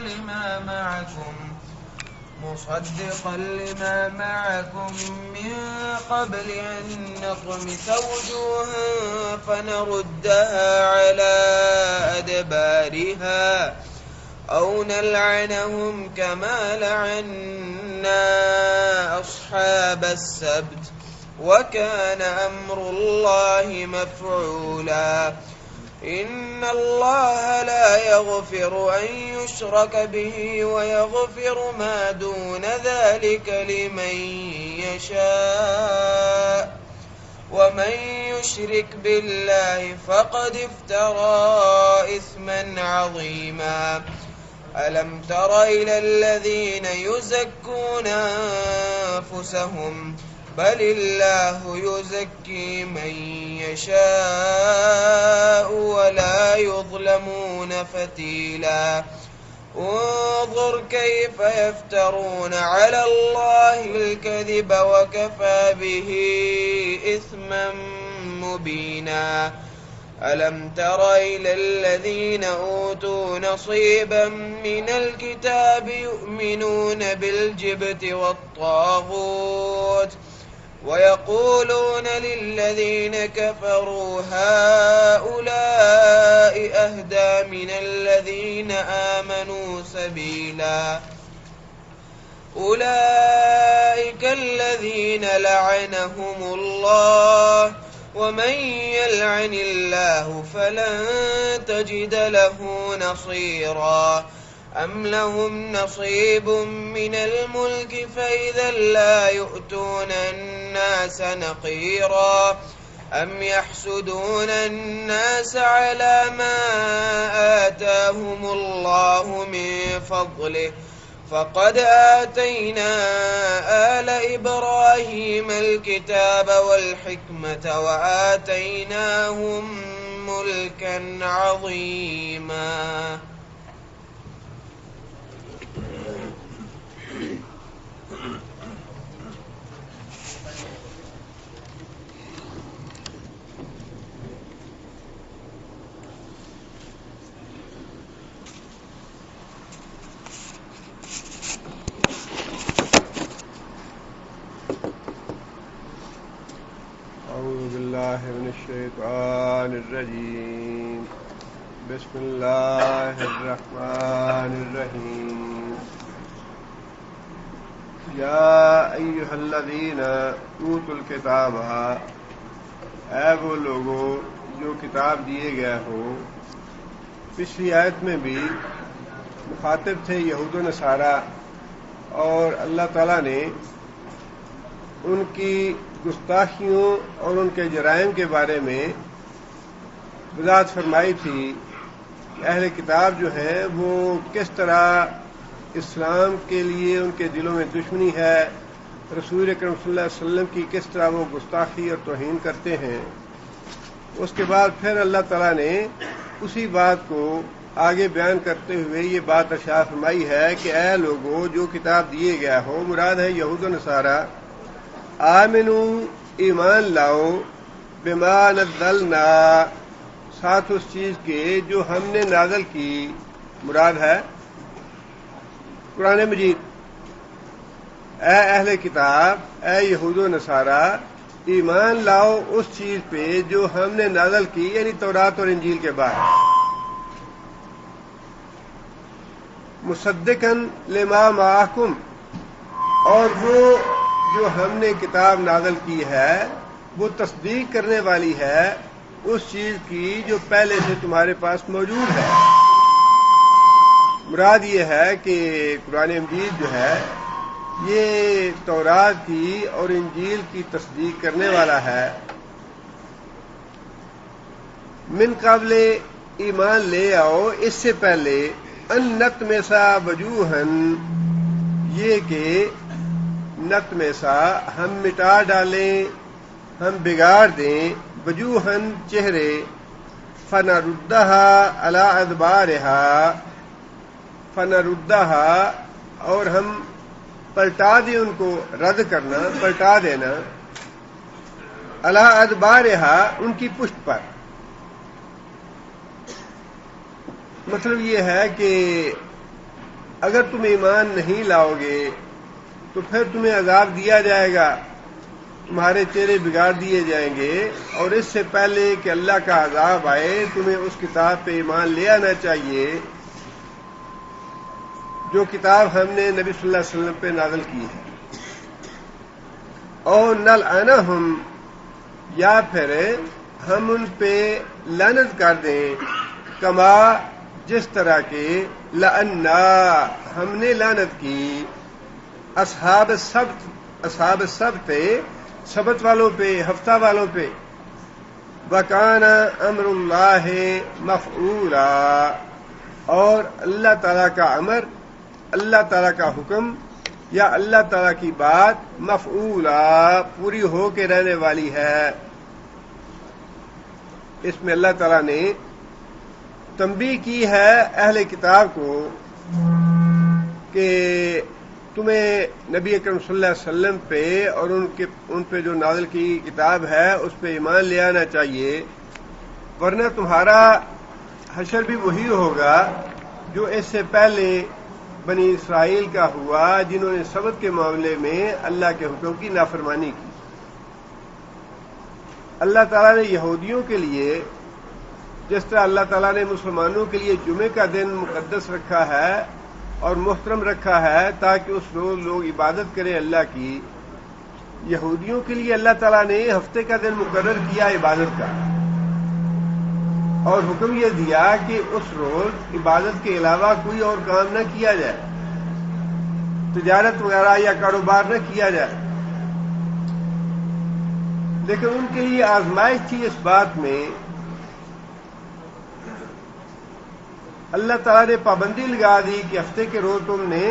لما معكم من قبل أن نطمس وجوها فنردها على أدبارها أو نلعنهم كما لعنا أصحاب السبت وكان أمر الله مفعولا إن الله لا يغفر أن يشرك به ويغفر ما دون ذلك لمن يشاء ومن يشرك بالله فقد افترى إثما عظيما ألم تر إلى الذين يزكون أنفسهم بل الله يزكي من يشاء ولا يظلمون فتيلا انظر كيف يفترون على الله الكذب وكفى به إثما مبينا ألم تر إلى الذين أوتوا نصيبا من الكتاب يؤمنون بالجبت والطاغوت ويقولون للذين كفروا هؤلاء أهدى من الذين آمنوا سبيلا أولئك الذين لعنهم الله ومن يلعن الله فلن تجد له نصيرا أم لهم نصيب من الملك فإذا لا يؤتون الناس نقيرا أم يحسدون الناس على ما آتاهم الله من فضله فقد آتينا آل إبراهيم الكتاب والحكمة وآتيناهم ملكا عظيما أعوذ بالله من الشيطان الرجيم بسم الله الرحمن الرحيم يا أيها الذين أوتوا الكتاب اے وہ لوگوں جو کتاب دیے گئے ہو. پچھلی آیت میں بھی مخاطب تھے یہود و نصارہ اور اللہ تعالیٰ نے ان کی گستاخیوں اور ان کے جرائم کے بارے میں وضاحت فرمائی تھی کہ اہل کتاب جو ہیں وہ کس طرح اسلام کے لیے ان کے دلوں میں دشمنی ہے، رسول اکرم صلی اللہ علیہ وسلم کی کس طرح وہ گستاخی اور توہین کرتے ہیں. اس کے بعد پھر اللہ تعالیٰ نے اسی بات کو آگے بیان کرتے ہوئے یہ بات ارشاد فرمائی ہے کہ اے لوگوں جو کتاب دیے گیا ہو، مراد ہے یہود و نصارہ، آمنو ایمان لاؤ، بما نزلنا ساتھ اس چیز کے جو ہم نے نازل کی، مراد ہے قرآن مجید. اے اہل کتاب، اے یہود و نصارہ، ایمان لاؤ اس چیز پہ جو ہم نے نازل کی، یعنی تورات اور انجیل کے بعد. مصدقاً لما معکم، اور وہ جو ہم نے کتاب نازل کی ہے وہ تصدیق کرنے والی ہے اس چیز کی جو پہلے سے تمہارے پاس موجود ہے. مراد یہ ہے کہ قرآن مجید جو ہے یہ تورات کی اور انجیل کی تصدیق کرنے والا ہے. من قبل ایمان لے آؤ اس سے پہلے، ان نطمسا وجوہن، یہ کہ نطمسا ہم مٹا ڈالیں، ہم بگاڑ دیں، وجوہن چہرے، فنردہا علی ادبارہا، فنردہا اور ہم پلٹا دیں ان کو، رد کرنا، پلٹا دینا، علی ادبارہا ان کی پشت پر. مطلب یہ ہے کہ اگر تم ایمان نہیں لاؤ گے تو پھر تمہیں عذاب دیا جائے گا، تمہارے چہرے بگاڑ دیے جائیں گے، اور اس سے پہلے کہ اللہ کا عذاب آئے تمہیں اس کتاب پہ ایمان لے آنا چاہیے جو کتاب ہم نے نبی صلی اللہ علیہ وسلم پہ نازل کی ہے، اور نلعنہم، یا پھر ہم ان پہ لعنت کر دیں، کما، جس طرح کے لعنا، ہم نے لعنت کی، اصحاب السبت، سبت والوں پہ، ہفتہ والوں پہ، وکان امر اللہ مفعولا، اور اللہ تعالیٰ کا امر، اللہ تعالیٰ کا حکم یا اللہ تعالیٰ کی بات مفعولا، پوری ہو کے رہنے والی ہے۔ اس میں اللہ تعالیٰ نے تنبیہ کی ہے اہل کتاب کو کہ تمہیں نبی اکرم صلی اللہ علیہ وسلم پہ اور ان پہ جو نازل کی کتاب ہے اس پہ ایمان لے آنا چاہیے، ورنہ تمہارا حشر بھی وہی ہوگا جو اس سے پہلے بنی اسرائیل کا ہوا، جنہوں نے سبت کے معاملے میں اللہ کے حکم کی نافرمانی کی۔ اللہ تعالیٰ نے یہودیوں کے لیے جس طرح اللہ تعالیٰ نے مسلمانوں کے لیے جمعے کا دن مقدس رکھا ہے اور محترم رکھا ہے تاکہ اس روز لوگ عبادت کریں اللہ کی، یہودیوں کے لیے اللہ تعالیٰ نے ہفتے کا دن مقرر کیا عبادت کا، اور حکم یہ دیا کہ اس روز عبادت کے علاوہ کوئی اور کام نہ کیا جائے، تجارت وغیرہ یا کاروبار نہ کیا جائے۔ لیکن ان کے لیے آزمائش تھی اس بات میں، اللہ تعالیٰ نے پابندی لگا دی کہ ہفتے کے روز تم نے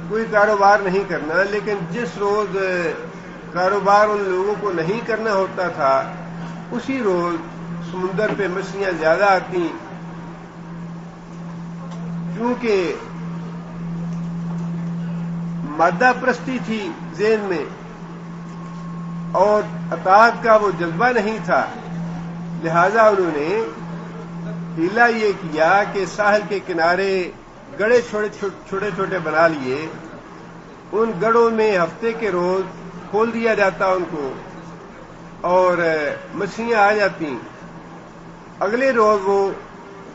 کوئی کاروبار نہیں کرنا، لیکن جس روز کاروبار ان لوگوں کو نہیں کرنا ہوتا تھا اسی روز سمندر پہ مچھلیاں زیادہ آتی، کیونکہ مادہ پرستی تھی ذہن میں اور اطاعت کا وہ جذبہ نہیں تھا، لہذا انہوں نے ہیلا یہ کیا کہ ساحل کے کنارے گڑھے چھوٹے چھوٹے بنا لیے، ان گڑھوں میں ہفتے کے روز کھول دیا جاتا ان کو اور مچھلیاں آ جاتی، اگلے روز وہ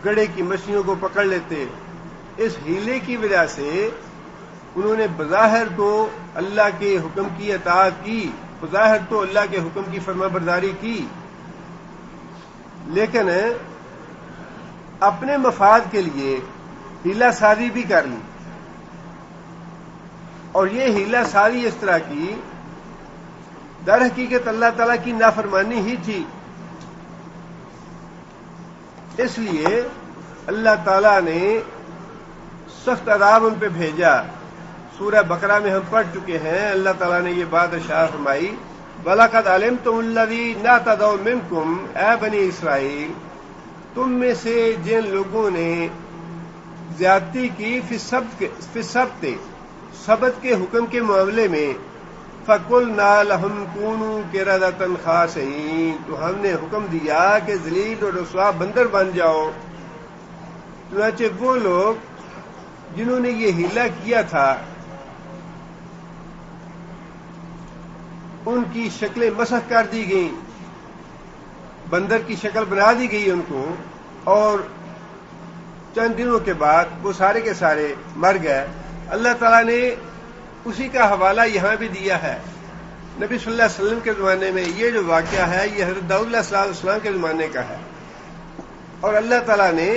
گڑھے کی مچھلیوں کو پکڑ لیتے۔ اس ہیلے کی وجہ سے انہوں نے بظاہر تو اللہ کے حکم کی اطاعت کی، بظاہر تو اللہ کے حکم کی فرما برداری کی، لیکن اپنے مفاد کے لیے ہیلا سازی بھی کر لی، اور یہ ہیلا سازی اس طرح کی در حقیقت اللہ تعالیٰ کی نافرمانی ہی تھی۔ اس لیے اللہ تعالیٰ نے سخت عذاب ان پہ بھیجا۔ سورہ بقرہ میں ہم پڑھ چکے ہیں، اللہ تعالیٰ نے یہ بات ارشاد فرمائی، وَلَقَدْ عَلِمْتُمُ الَّذِينَ اعْتَدَوْا مِنْكُمْ، اے بنی اسرائیل، تم میں سے جن لوگوں نے زیادتی کی فی السبت، سبت کے حکم کے معاملے میں، فَقُلْنَا لَهُمْ كُونُوا قِرَدَةً خَاسِئِينَ، تو ہم نے حکم دیا کہ ذلیل اور رسوا بندر بن جاؤ۔ چنانچہ وہ لوگ جنہوں نے یہ ہیلا کیا تھا ان کی شکلیں مسخ کر دی گئیں، بندر کی شکل بنا دی گئی ان کو، اور چند دنوں کے بعد وہ سارے کے سارے مر گئے۔ اللہ تعالیٰ نے اسی کا حوالہ یہاں بھی دیا ہے۔ نبی صلی اللہ علیہ وسلم کے زمانے میں یہ جو واقعہ ہے یہ حضرت داؤد علیہ السلام کے زمانے کا ہے، اور اللہ تعالیٰ نے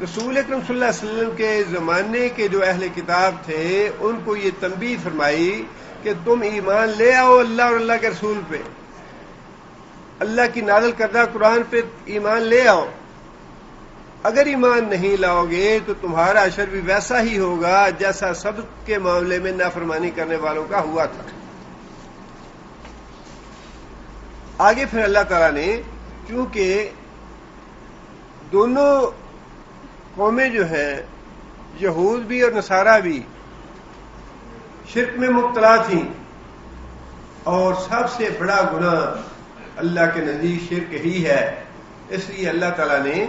رسول اکرم صلی اللہ علیہ وسلم کے زمانے کے جو اہل کتاب تھے ان کو یہ تنبیہ فرمائی کہ تم ایمان لے آؤ اللہ اور اللہ کے رسول پہ، اللہ کی نازل کردہ قرآن پہ ایمان لے آؤ۔ اگر ایمان نہیں لاؤ گے تو تمہارا اشر بھی ویسا ہی ہوگا جیسا سب کے معاملے میں نافرمانی کرنے والوں کا ہوا تھا۔ آگے پھر اللہ تعالیٰ نے، کیونکہ دونوں قومیں جو ہیں یہود بھی اور نصارہ بھی شرک میں مبتلا تھیں، اور سب سے بڑا گناہ اللہ کے نزدیک شرک ہی ہے، اس لیے اللہ تعالیٰ نے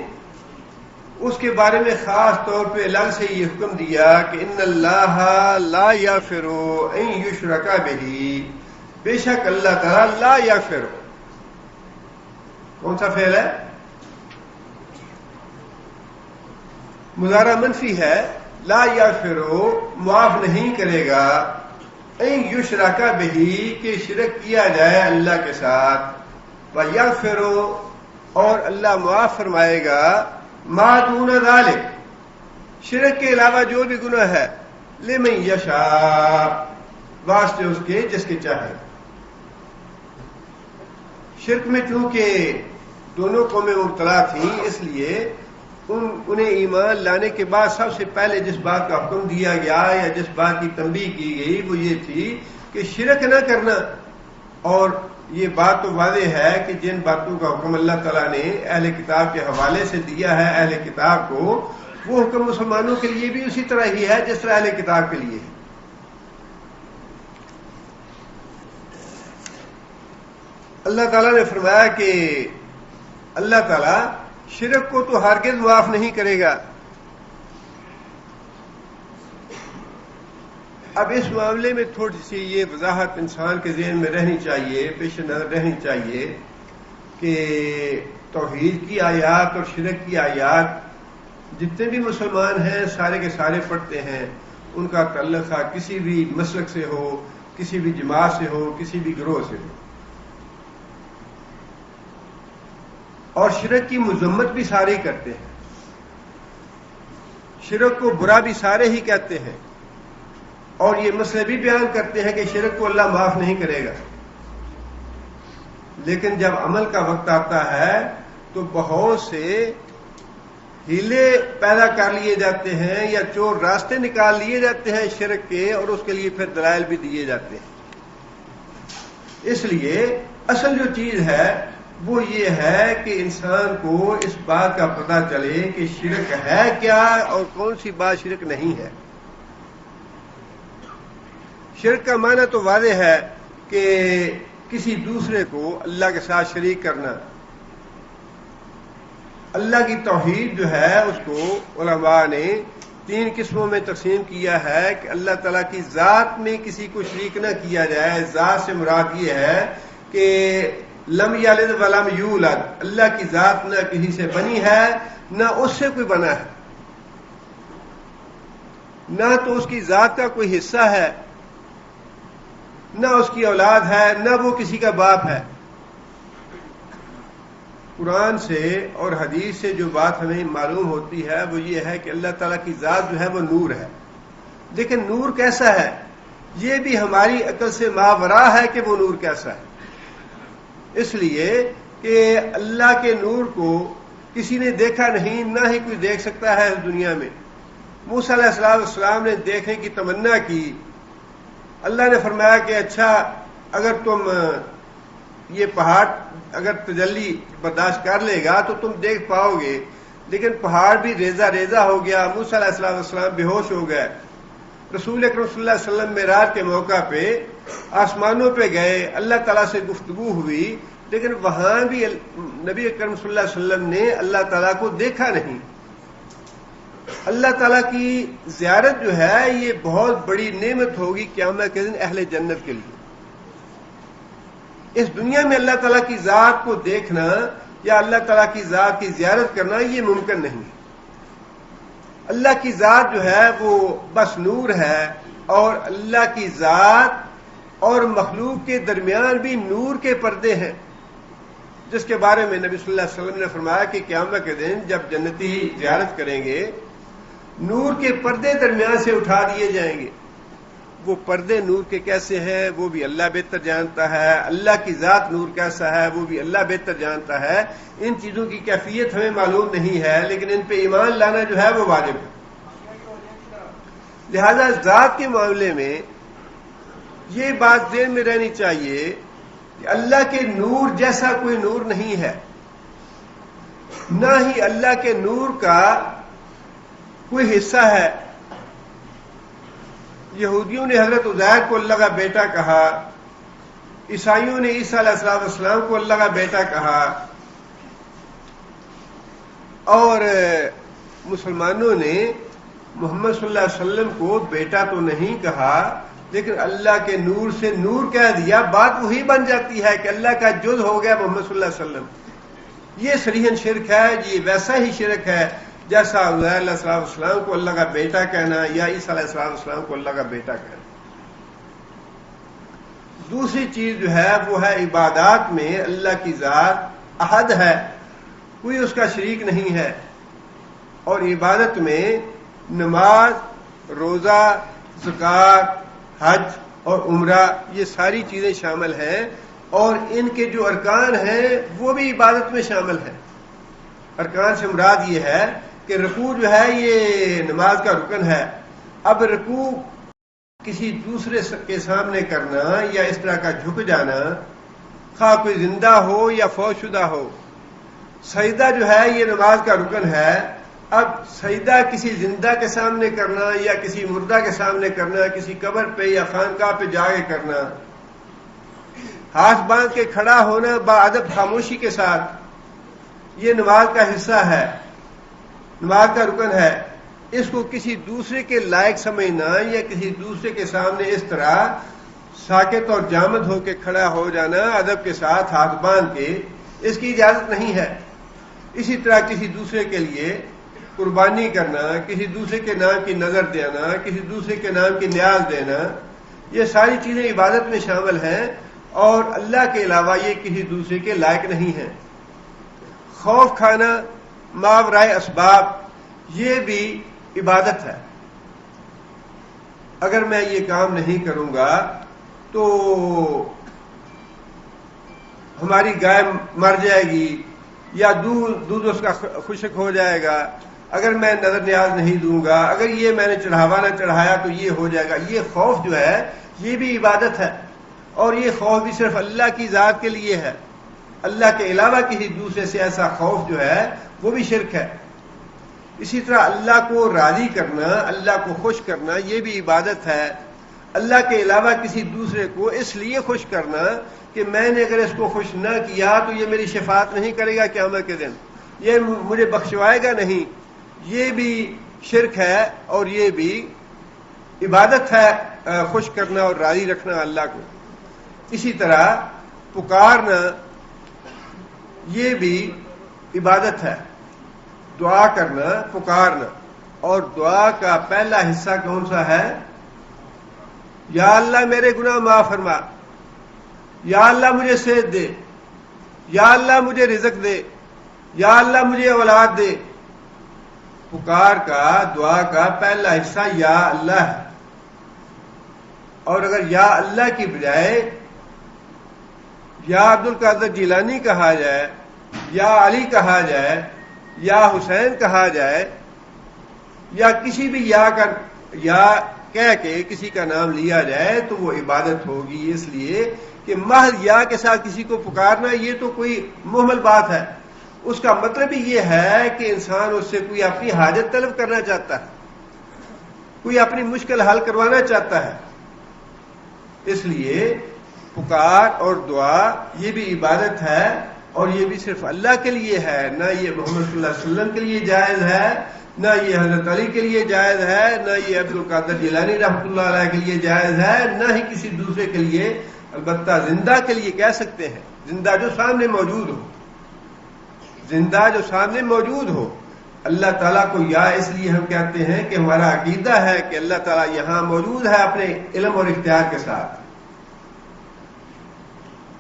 اس کے بارے میں خاص طور پہ الگ سے یہ حکم دیا کہ ان اللہ لا یغفر ان یشرک بہ، بے شک اللہ تعالیٰ لا یغفر، کون سا فعل ہے؟ مضارع منفی ہے، لا یغفر معاف نہیں کرے گا، ان یشرک بہ کہ شرک کیا جائے اللہ کے ساتھ، ویغفر اور اللہ معاف فرمائے گا، ما دون ذالک شرک کے علاوہ جو بھی گناہ ہے، لمن یشاء واسطے اس کے جس کے چاہے۔ شرک میں چونکہ دونوں قومیں مبتلا تھیں، اس لیے انہیں ایمان لانے کے بعد سب سے پہلے جس بات کا حکم دیا گیا یا جس بات کی تنبیہ کی گئی وہ یہ تھی کہ شرک نہ کرنا۔ اور یہ بات تو واضح ہے کہ جن باتوں کا حکم اللہ تعالیٰ نے اہل کتاب کے حوالے سے دیا ہے اہل کتاب کو، وہ حکم مسلمانوں کے لیے بھی اسی طرح ہی ہے جس طرح اہل کتاب کے لیے ہے۔ اللہ تعالیٰ نے فرمایا کہ اللہ تعالیٰ شرک کو تو ہرگز معاف نہیں کرے گا۔ اب اس معاملے میں تھوڑی سی یہ وضاحت انسان کے ذہن میں رہنی چاہیے، پیش نظر رہنی چاہیے کہ توحید کی آیات اور شرک کی آیات جتنے بھی مسلمان ہیں سارے کے سارے پڑھتے ہیں، ان کا تعلق کسی بھی مسلک سے ہو، کسی بھی جماعت سے ہو، کسی بھی گروہ سے ہو، اور شرک کی مذمت بھی سارے ہی کرتے ہیں، شرک کو برا بھی سارے ہی کہتے ہیں، اور یہ مسئلہ بھی بیان کرتے ہیں کہ شرک کو اللہ معاف نہیں کرے گا۔ لیکن جب عمل کا وقت آتا ہے تو بہت سے ہیلے پیدا کر لیے جاتے ہیں یا چور راستے نکال لیے جاتے ہیں شرک کے، اور اس کے لیے پھر دلائل بھی دیے جاتے ہیں۔ اس لیے اصل جو چیز ہے وہ یہ ہے کہ انسان کو اس بات کا پتہ چلے کہ شرک ہے کیا اور کون سی بات شرک نہیں ہے۔ شرک کا معنی تو واضح ہے کہ کسی دوسرے کو اللہ کے ساتھ شریک کرنا۔ اللہ کی توحید جو ہے اس کو علماء نے 3 قسموں میں تقسیم کیا ہے کہ اللہ تعالیٰ کی ذات میں کسی کو شریک نہ کیا جائے۔ ذات سے مراد یہ ہے کہ لم یلد ولم یولد، اللہ کی ذات نہ کسی سے بنی ہے نہ اس سے کوئی بنا ہے، نہ تو اس کی ذات کا کوئی حصہ ہے، نہ اس کی اولاد ہے، نہ وہ کسی کا باپ ہے۔ قرآن سے اور حدیث سے جو بات ہمیں معلوم ہوتی ہے وہ یہ ہے کہ اللہ تعالیٰ کی ذات جو ہے وہ نور ہے، لیکن نور کیسا ہے یہ بھی ہماری عقل سے ماورا ہے کہ وہ نور کیسا ہے، اس لیے کہ اللہ کے نور کو کسی نے دیکھا نہیں، نہ ہی کوئی دیکھ سکتا ہے اس دنیا میں۔ موسیٰ علیہ السلام نے دیکھنے کی تمنا کی، اللہ نے فرمایا کہ اچھا اگر تم یہ پہاڑ اگر تجلی برداشت کر لے گا تو تم دیکھ پاؤ گے، لیکن پہاڑ بھی ریزہ ریزہ ہو گیا، موسیٰ علیہ السلام بے ہوش ہو گئے۔ رسول اکرم صلی اللہ علیہ وسلم معراج کے موقع پہ آسمانوں پہ گئے، اللہ تعالیٰ سے گفتگو ہوئی، لیکن وہاں بھی نبی اکرم صلی اللہ علیہ وسلم نے اللہ تعالیٰ کو دیکھا نہیں۔ اللہ تعالیٰ کی زیارت جو ہے یہ بہت بڑی نعمت ہوگی قیامت کے دن اہل جنت کے لیے۔ اس دنیا میں اللہ تعالیٰ کی ذات کو دیکھنا یا اللہ تعالیٰ کی ذات کی زیارت کرنا یہ ممکن نہیں ہے۔ اللہ کی ذات جو ہے وہ بس نور ہے، اور اللہ کی ذات اور مخلوق کے درمیان بھی نور کے پردے ہیں، جس کے بارے میں نبی صلی اللہ علیہ وسلم نے فرمایا کہ قیامت کے دن جب جنتی زیارت کریں گے نور کے پردے درمیان سے اٹھا دیے جائیں گے۔ وہ پردے نور کے کیسے ہیں وہ بھی اللہ بہتر جانتا ہے، اللہ کی ذات نور کیسا ہے وہ بھی اللہ بہتر جانتا ہے۔ ان چیزوں کی کیفیت ہمیں معلوم نہیں ہے، لیکن ان پہ ایمان لانا جو ہے وہ واجب ہے۔ لہذا ذات کے معاملے میں یہ بات ذہن میں رہنی چاہیے کہ اللہ کے نور جیسا کوئی نور نہیں ہے، نہ ہی اللہ کے نور کا کوئی حصہ ہے۔ یہودیوں نے حضرت عزیر کو اللہ کا بیٹا کہا، عیسائیوں نے عیسیٰ علیہ السلام کو اللہ کا بیٹا کہا، اور مسلمانوں نے محمد صلی اللہ علیہ وسلم کو بیٹا تو نہیں کہا، لیکن اللہ کے نور سے نور کہہ دیا، بات وہی بن جاتی ہے کہ اللہ کا جز ہو گیا محمد صلی اللہ علیہ وسلم۔ یہ صریحاً شرک ہے، یہ ویسا ہی شرک ہے جیسا عزیر علیہ السلام کو اللہ کا بیٹا کہنا یا عیسیٰ علیہ السلام کو اللہ کا بیٹا کہنا۔ دوسری چیز جو ہے وہ ہے عبادات میں اللہ کی ذات احد ہے، کوئی اس کا شریک نہیں ہے، اور عبادت میں نماز، روزہ، زکوٰۃ، حج اور عمرہ یہ ساری چیزیں شامل ہیں، اور ان کے جو ارکان ہیں وہ بھی عبادت میں شامل ہیں۔ ارکان سے مراد یہ ہے کہ رکوع جو ہے یہ نماز کا رکن ہے۔ اب رکوع کسی دوسرے کے سامنے کرنا یا اس طرح کا جھک جانا، خواہ کوئی زندہ ہو یا فوت شدہ ہو۔ سجدہ جو ہے یہ نماز کا رکن ہے، اب سجدہ کسی زندہ کے سامنے کرنا یا کسی مردہ کے سامنے کرنا، کسی قبر پہ یا خانقاہ پہ جا کے کرنا، ہاتھ باندھ کے کھڑا ہونا باادب خاموشی کے ساتھ، یہ نماز کا حصہ ہے، نماز کا رکن ہے۔ اس کو کسی دوسرے کے لائق سمجھنا یا کسی دوسرے کے سامنے اس طرح ساکت اور جامد ہو کے کھڑا ہو جانا ادب کے ساتھ ہاتھ باندھ کے، اس کی اجازت نہیں ہے۔ اسی طرح کسی دوسرے کے لیے قربانی کرنا، کسی دوسرے کے نام کی نظر دینا، کسی دوسرے کے نام کی نیاز دینا، یہ ساری چیزیں عبادت میں شامل ہیں، اور اللہ کے علاوہ یہ کسی دوسرے کے لائق نہیں ہیں۔ خوف کھانا ماورائے اسباب یہ بھی عبادت ہے۔ اگر میں یہ کام نہیں کروں گا تو ہماری گائے مر جائے گی یا دودھ اس کا خشک ہو جائے گا، اگر میں نظر نیاز نہیں دوں گا، اگر یہ میں نے چڑھاوا نہ چڑھایا تو یہ ہو جائے گا۔ یہ خوف جو ہے یہ بھی عبادت ہے، اور یہ خوف بھی صرف اللہ کی ذات کے لیے ہے۔ اللہ کے علاوہ کسی دوسرے سے ایسا خوف جو ہے وہ بھی شرک ہے۔ اسی طرح اللہ کو راضی کرنا، اللہ کو خوش کرنا یہ بھی عبادت ہے۔ اللہ کے علاوہ کسی دوسرے کو اس لیے خوش کرنا کہ میں نے اگر اس کو خوش نہ کیا تو یہ میری شفاعت نہیں کرے گا قیامت کے دن، یہ مجھے بخشوائے گا نہیں، یہ بھی شرک ہے، اور یہ بھی عبادت ہے، خوش کرنا اور راضی رکھنا اللہ کو۔ اسی طرح پکارنا یہ بھی عبادت ہے، دعا کرنا، پکارنا، اور دعا کا پہلا حصہ کون سا ہے؟ یا اللہ میرے گناہ معاف فرما، یا اللہ مجھے صحت دے، یا اللہ مجھے رزق دے، یا اللہ مجھے اولاد دے۔ پکار کا، دعا کا پہلا حصہ یا اللہ ہے، اور اگر یا اللہ کی بجائے یا عبد القادر جیلانی کہا جائے، یا علی کہا جائے، یا حسین کہا جائے، یا کسی بھی یا کہہ کے کسی کا نام لیا جائے تو وہ عبادت ہوگی، اس لیے کہ محض یا کے ساتھ کسی کو پکارنا یہ تو کوئی مہمل بات ہے۔ اس کا مطلب ہی یہ ہے کہ انسان اس سے کوئی اپنی حاجت طلب کرنا چاہتا ہے، کوئی اپنی مشکل حل کروانا چاہتا ہے۔ اس لیے پکار اور دعا یہ بھی عبادت ہے، اور یہ بھی صرف اللہ کے لیے ہے، نہ یہ محمد صلی اللہ علیہ وسلم کے لیے جائز ہے، نہ یہ حضرت علی کے لیے جائز ہے، نہ یہ عبد القادر جیلانی رحمۃ اللہ علیہ کے لیے جائز ہے، نہ ہی کسی دوسرے کے لیے۔ البتہ زندہ کے لیے کہہ سکتے ہیں، زندہ جو سامنے موجود ہو، زندہ جو سامنے موجود ہو۔ اللہ تعالیٰ کو یا اس لیے ہم کہتے ہیں کہ ہمارا عقیدہ ہے کہ اللہ تعالیٰ یہاں موجود ہے اپنے علم اور اختیار کے ساتھ،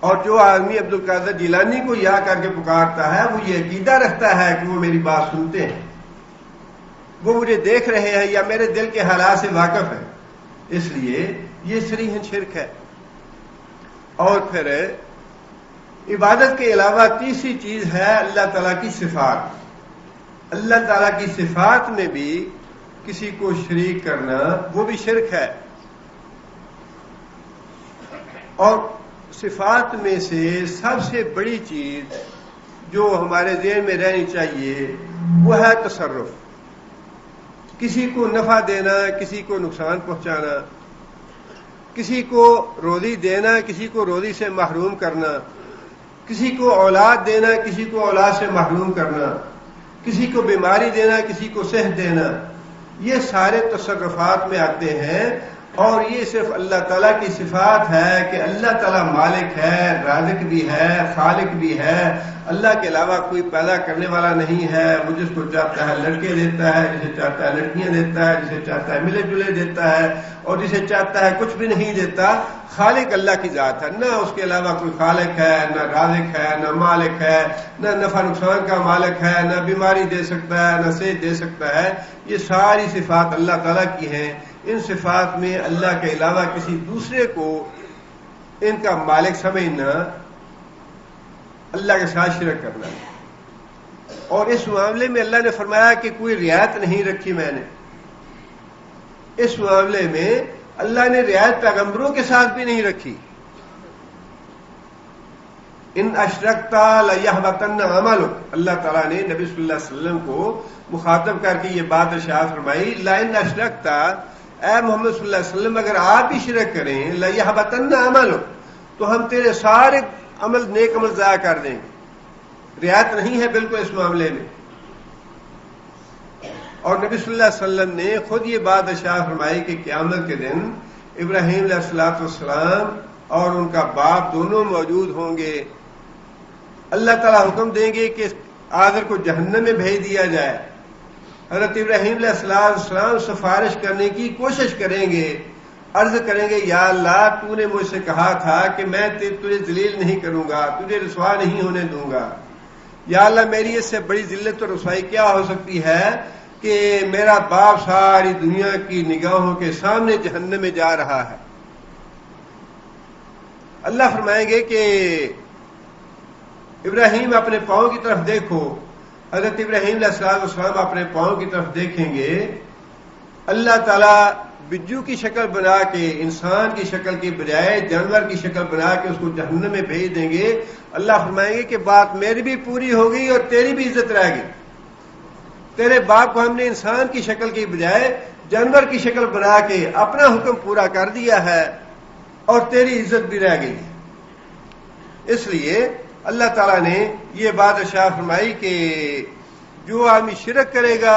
اور جو آدمی عبد القادر جیلانی کو یا کر کے پکارتا ہے وہ یہ عقیدہ رکھتا ہے کہ وہ میری بات سنتے ہیں، وہ مجھے دیکھ رہے ہیں یا میرے دل کے حالات سے واقف ہیں، اس لیے یہ صریحاً شرک ہے۔ اور پھر عبادت کے علاوہ تیسری چیز ہے اللہ تعالیٰ کی صفات۔ اللہ تعالیٰ کی صفات میں بھی کسی کو شریک کرنا وہ بھی شرک ہے، اور صفات میں سے سب سے بڑی چیز جو ہمارے ذہن میں رہنی چاہیے وہ ہے تصرف، کسی کو نفع دینا، کسی کو نقصان پہنچانا، کسی کو روزی دینا، کسی کو روزی سے محروم کرنا، کسی کو اولاد دینا، کسی کو اولاد سے محروم کرنا، کسی کو بیماری دینا، کسی کو صحت دینا، یہ سارے تصرفات میں آتے ہیں، اور یہ صرف اللہ تعالیٰ کی صفات ہے کہ اللہ تعالیٰ مالک ہے، رازق بھی ہے، خالق بھی ہے۔ اللہ کے علاوہ کوئی پیدا کرنے والا نہیں ہے۔ وہ جس کو چاہتا ہے لڑکے دیتا ہے، جسے چاہتا ہے لڑکیاں دیتا ہے، جسے چاہتا ہے ملے جلے دیتا ہے، اور جسے چاہتا ہے کچھ بھی نہیں دیتا۔ خالق اللہ کی ذات ہے، نہ اس کے علاوہ کوئی خالق ہے، نہ رازق ہے، نہ مالک ہے، نہ نفع نقصان کا مالک ہے، نہ بیماری دے سکتا ہے، نہ صحت دے سکتا ہے۔ یہ ساری صفات اللہ تعالیٰ کی ہیں۔ ان صفات میں اللہ کے علاوہ کسی دوسرے کو ان کا مالک سمجھنا اللہ کے ساتھ شرک کرنا ہے، اور اس معاملے میں اللہ نے فرمایا کہ کوئی رعایت نہیں رکھی میں نے۔ اس معاملے میں اللہ نے رعایت پیغمبروں کے ساتھ بھی نہیں رکھی۔ ان اشرکتا لیحبطن عملک، اللہ تعالیٰ نے نبی صلی اللہ علیہ وسلم کو مخاطب کر کے یہ بات ارشاد فرمائی، لئن اشرکتا، اے محمد صلی اللہ علیہ وسلم اگر آپ بھی شرک کریں، لیحبطن عملک، تو ہم تیرے سارے عمل، نیک عمل ضائع کر دیں گے۔ رعایت نہیں ہے بالکل اس معاملے میں۔ اور نبی صلی اللہ علیہ وسلم نے خود یہ بات ارشاد فرمائی کہ قیامت کے دن ابراہیم علیہ السلام اور ان کا باپ دونوں موجود ہوں گے۔ اللہ تعالیٰ حکم دیں گے کہ آذر کو جہنم میں بھیج دیا جائے۔ حضرت ابراہیم علیہ السلام سفارش کرنے کی کوشش کریں گے، عرض کریں گے، یا اللہ تو نے مجھ سے کہا تھا کہ میں تجھے ذلیل نہیں کروں گا، تجھے رسوا نہیں ہونے دوں گا۔ یا اللہ میری اس سے بڑی ذلت اور رسوائی کیا ہو سکتی ہے کہ میرا باپ ساری دنیا کی نگاہوں کے سامنے جہنم میں جا رہا ہے۔ اللہ فرمائیں گے کہ ابراہیم اپنے پاؤں کی طرف دیکھو۔ حضرت ابراہیم علیہ السلام اپنے پاؤں کی طرف دیکھیں گے، اللہ تعالیٰ بجو کی شکل بنا کے، انسان کی شکل کے بجائے جانور کی شکل بنا کے اس کو جہنم میں بھیج دیں گے۔ اللہ فرمائیں گے کہ بات میری بھی پوری ہو گئی اور تیری بھی عزت رہ گئی۔ تیرے باپ کو ہم نے انسان کی شکل کے بجائے جانور کی شکل بنا کے اپنا حکم پورا کر دیا ہے، اور تیری عزت بھی رہ گئی ہے۔ اس لیے اللہ تعالیٰ نے یہ بات ارشاد فرمائی کہ جو آدمی شرک کرے گا،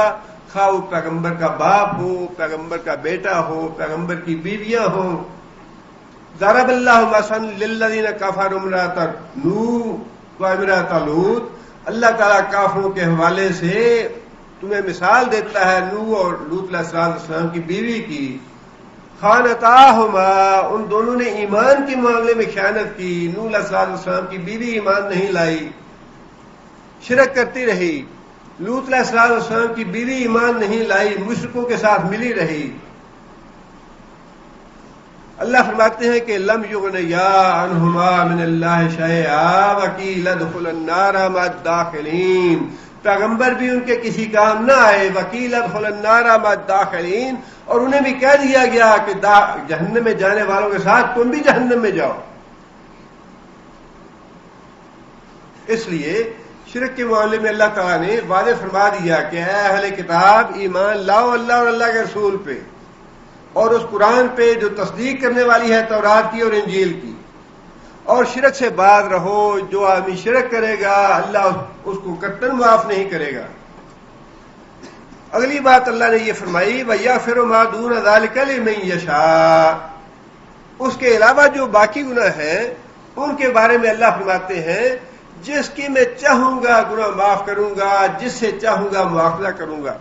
خواہ وہ پیغمبر کا باپ ہو، پیغمبر کا بیٹا ہو، پیغمبر کی بیویاں ہوں۔ ضرب اللہ مثلا للذین کفروا امرأۃ نوح و امرأۃ لوط، اللہ تعالیٰ کافروں کے حوالے سے تمہیں مثال دیتا ہے نوح اور لوط علیہ السلام کی بیوی کی۔ خانتاہما، ان دونوں نے ایمان کے معاملے میں خیانت کی۔ نوح علیہ السلام کی بیوی ایمان نہیں لائی، شرک کرتی رہی۔ لوط علیہ السلام کی بیوی ایمان نہیں لائی، مشرکوں کے ساتھ ملی رہی۔ اللہ فرماتے ہیں کہ لم یغنیا عنہما من اللہ شیئا وقیل ادخلا النار مع الداخلین، پیغمبر بھی ان کے کسی کام نہ آئے۔ وقیل ادخلا النار مع الداخلین، اور انہیں بھی کہہ دیا گیا کہ جہنم میں جانے والوں کے ساتھ تم بھی جہنم میں جاؤ۔ اس لیے شرک کے معاملے میں اللہ تعالیٰ نے واضح فرما دیا کہ اے اہل کتاب ایمان لاؤ اللہ اور اللہ کے رسول پہ، اور اس قرآن پہ جو تصدیق کرنے والی ہے تورات کی اور انجیل کی، اور شرک سے باز رہو۔ جو آدمی شرک کرے گا اللہ اس کو قطعاً معاف نہیں کرے گا۔ اگلی بات اللہ نے یہ فرمائی، وَيَغْفِرُ مَا دُونَ ذَلِكَ لِمَن يَشَاءُ، اس کے علاوہ جو باقی گناہ ہیں ان کے بارے میں اللہ فرماتے ہیں جس کی میں چاہوں گا گناہ معاف کروں گا، جس سے چاہوں گا مواخذہ کروں گا۔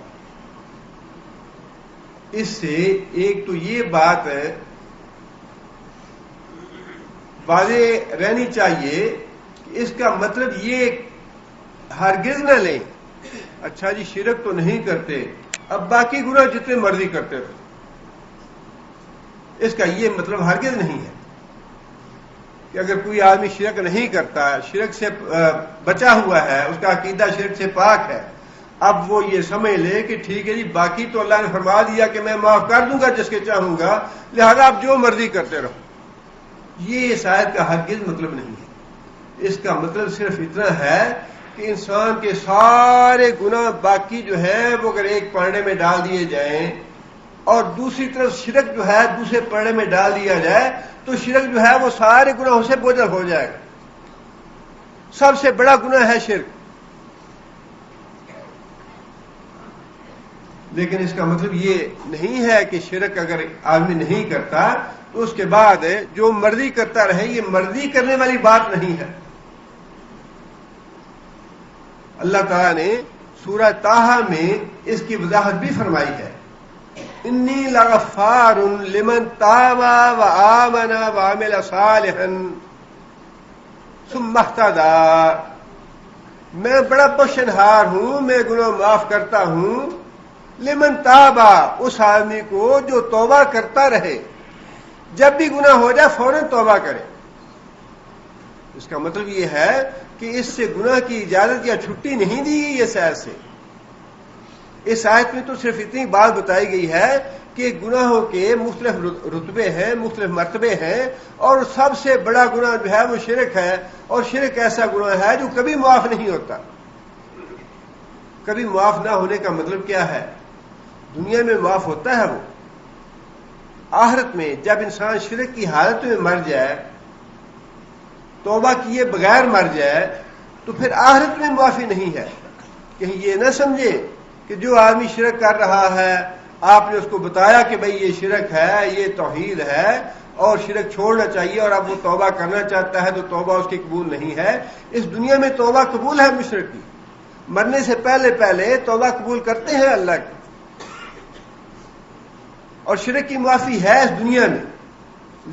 اس سے ایک تو یہ بات واضح رہنی چاہیے کہ اس کا مطلب یہ ہرگز نہ لیں اچھا جی شرک تو نہیں کرتے، اب باقی گناہ جتنے مرضی کرتے تھے، اس کا یہ مطلب ہرگز نہیں ہے کہ اگر کوئی آدمی شرک نہیں کرتا، شرک سے بچا ہوا ہے، اس کا عقیدہ شرک سے پاک ہے، اب وہ یہ سمجھ لے کہ ٹھیک ہے جی باقی تو اللہ نے فرما دیا کہ میں معاف کر دوں گا جس کے چاہوں گا، لہذا آپ جو مرضی کرتے رہو۔ یہ اس آیت کا ہرگز مطلب نہیں ہے۔ اس کا مطلب صرف اتنا ہے کہ انسان کے سارے گناہ باقی جو ہے وہ اگر ایک پرڑے میں ڈال دیے جائیں اور دوسری طرف شرک جو ہے دوسرے پرڑے میں ڈال دیا جائے تو شرک جو ہے وہ سارے گناہوں سے بوجھل ہو جائے گا۔ سب سے بڑا گناہ ہے شرک۔ لیکن اس کا مطلب یہ نہیں ہے کہ شرک اگر آدمی نہیں کرتا تو اس کے بعد جو مرضی کرتا رہے، یہ مرضی کرنے والی بات نہیں ہے۔ اللہ تعالیٰ نے سورہ طٰہٰ میں اس کی وضاحت بھی فرمائی ہے، انی لغفار لمن تاب وآمن وعمل صالحا ثم اہتدی، میں بڑا بخشنہار ہوں، میں گناہ معاف کرتا ہوں، لمن تابا، اس آدمی کو جو توبہ کرتا رہے، جب بھی گناہ ہو جائے فوراً توبہ کرے۔ اس کا مطلب یہ ہے کہ اس سے گناہ کی اجازت یا چھٹی نہیں دی گئی اس آیت سے۔ اس آیت میں تو صرف اتنی بات بتائی گئی ہے کہ گناہوں کے مختلف رتبے ہیں، مختلف مرتبے ہیں، اور سب سے بڑا گناہ جو ہے وہ شرک ہے، اور شرک ایسا گناہ ہے جو کبھی معاف نہیں ہوتا۔ کبھی معاف نہ ہونے کا مطلب کیا ہے؟ دنیا میں معاف ہوتا ہے وہ، آخرت میں جب انسان شرک کی حالت میں مر جائے، توبہ کیے بغیر مر جائے، تو پھر آخرت میں معافی نہیں ہے۔ کہیں یہ نہ سمجھے کہ جو آدمی شرک کر رہا ہے، آپ نے اس کو بتایا کہ بھئی یہ شرک ہے، یہ توحید ہے اور شرک چھوڑنا چاہیے، اور اب وہ توبہ کرنا چاہتا ہے تو توبہ اس کی قبول نہیں ہے۔ اس دنیا میں توبہ قبول ہے مشرک کی، مرنے سے پہلے توبہ قبول کرتے ہیں اللہ کی، اور شرک کی معافی ہے اس دنیا میں۔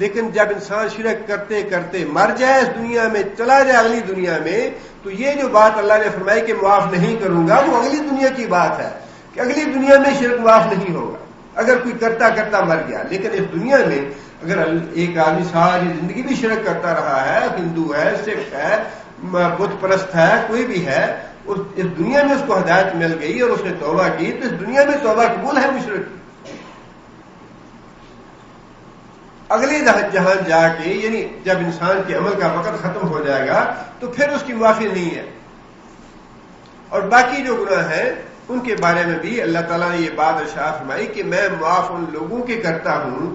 لیکن جب انسان شرک کرتے کرتے مر جائے، اس دنیا میں چلا جائے اگلی دنیا میں، تو یہ جو بات اللہ نے فرمائی کہ معاف نہیں کروں گا، وہ اگلی دنیا کی بات ہے کہ اگلی دنیا میں شرک معاف نہیں ہوگا اگر کوئی کرتا کرتا مر گیا۔ لیکن اس دنیا میں اگر ایک آدمی ساری زندگی بھی شرک کرتا رہا ہے، ہندو ہے، سکھ ہے، بت پرست ہے، کوئی بھی ہے، اس دنیا میں اس کو ہدایت مل گئی اور اس نے توبہ کی، تو اس دنیا میں توبہ قبول ہے مشرک کی۔ اگلے جہان جا کے، یعنی جب انسان کے عمل کا وقت ختم ہو جائے گا تو پھر اس کی معافی نہیں ہے۔ اور باقی جو گناہ ہیں ان کے بارے میں بھی اللہ تعالیٰ نے یہ بات ارشاد فرمائی کہ میں معاف ان لوگوں کے کرتا ہوں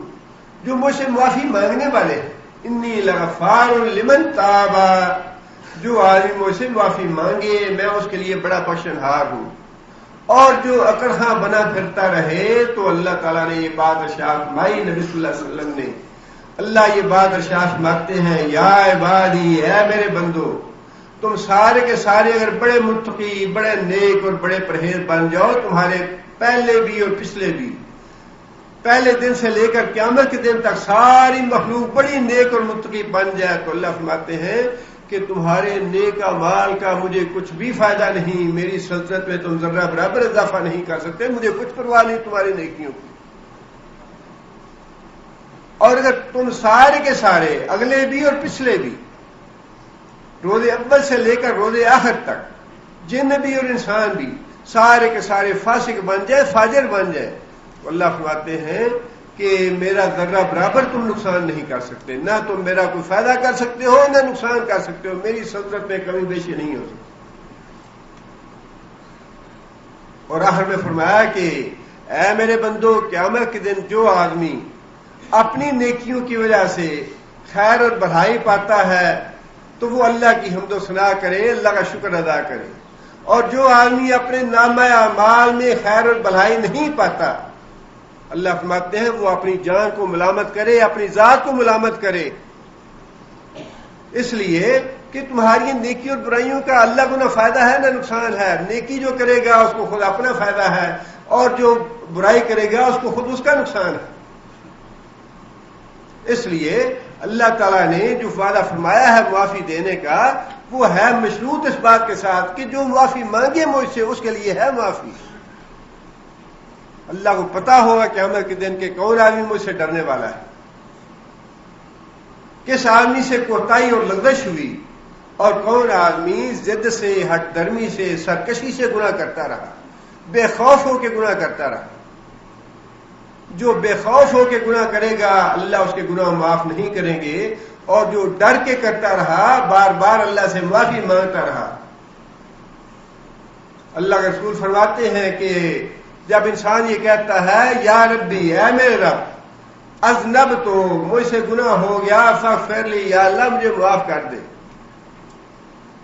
جو مجھ سے معافی مانگنے والے ہیں۔ انی لغفار لمن تابا، جو آدمی مجھ سے معافی مانگے میں اس کے لیے بڑا بخشنہار ہوں، اور جو اکڑھا بنا پھرتا رہے تو اللہ تعالیٰ نے یہ بات ارشاد فرمائی، نبی صلی اللہ علیہ وسلم نے، اللہ یہ بات ارشاد فرماتے ہیں، یا عبادی، اے میرے بندو، تم سارے کے سارے اگر بڑے متقی، بڑے نیک اور بڑے پرہیز بن جاؤ، تمہارے پہلے بھی اور پچھلے بھی، پہلے دن سے لے کر قیامت کے دن تک ساری مخلوق بڑی نیک اور متقی بن جائے، تو اللہ فرماتے ہیں کہ تمہارے نیک اعمال کا مجھے کچھ بھی فائدہ نہیں، میری سلطنت میں تم ذرہ برابر اضافہ نہیں کر سکتے، مجھے کچھ پرواہ نہیں تمہاری نیکیوں کی۔ اور اگر تم سارے کے سارے اگلے بھی اور پچھلے بھی، روز اول سے لے کر روز آخر تک، جن بھی اور انسان بھی، سارے کے سارے فاسق بن جائے، فاجر بن جائے، تو اللہ فرماتے ہیں کہ میرا ذرہ برابر تم نقصان نہیں کر سکتے، نہ تم میرا کوئی فائدہ کر سکتے ہو نہ نقصان کر سکتے ہو، میری سلطنت میں کمی بیشی نہیں ہو سکتی۔ اور آخر میں فرمایا کہ اے میرے بندو، قیامت کے دن جو آدمی اپنی نیکیوں کی وجہ سے خیر اور بھلائی پاتا ہے تو وہ اللہ کی حمد و ثنا کرے، اللہ کا شکر ادا کرے، اور جو آدمی اپنے نامہ اعمال میں خیر اور بھلائی نہیں پاتا، اللہ فرماتے ہیں وہ اپنی جان کو ملامت کرے، اپنی ذات کو ملامت کرے، اس لیے کہ تمہاری نیکی اور برائیوں کا اللہ کو نہ فائدہ ہے نہ نقصان ہے۔ نیکی جو کرے گا اس کو خود اپنا فائدہ ہے، اور جو برائی کرے گا اس کو خود اس کا نقصان ہے۔ اس لیے اللہ تعالیٰ نے جو وعدہ فرمایا ہے معافی دینے کا، وہ ہے مشروط اس بات کے ساتھ کہ جو معافی مانگے مجھ سے اس کے لیے ہے معافی۔ اللہ کو پتا ہوگا قیامت کے دن کہ کون آدمی مجھ سے ڈرنے والا ہے، کس آدمی سے کوتاہی اور لغزش ہوئی، اور کون آدمی ضد سے، ہٹ درمی سے، سرکشی سے گناہ کرتا رہا، بے خوف ہو کے گناہ کرتا رہا۔ جو بے خوف ہو کے گناہ کرے گا اللہ اس کے گناہ معاف نہیں کریں گے، اور جو ڈر کے کرتا رہا، بار بار اللہ سے معافی مانگتا رہا۔ اللہ کے رسول فرماتے ہیں کہ جب انسان یہ کہتا ہے یا ربی، اے میرے رب، اذنب تو مجھ سے گناہ ہو گیا، فاغفر لی، یا اللہ مجھے معاف کر دے،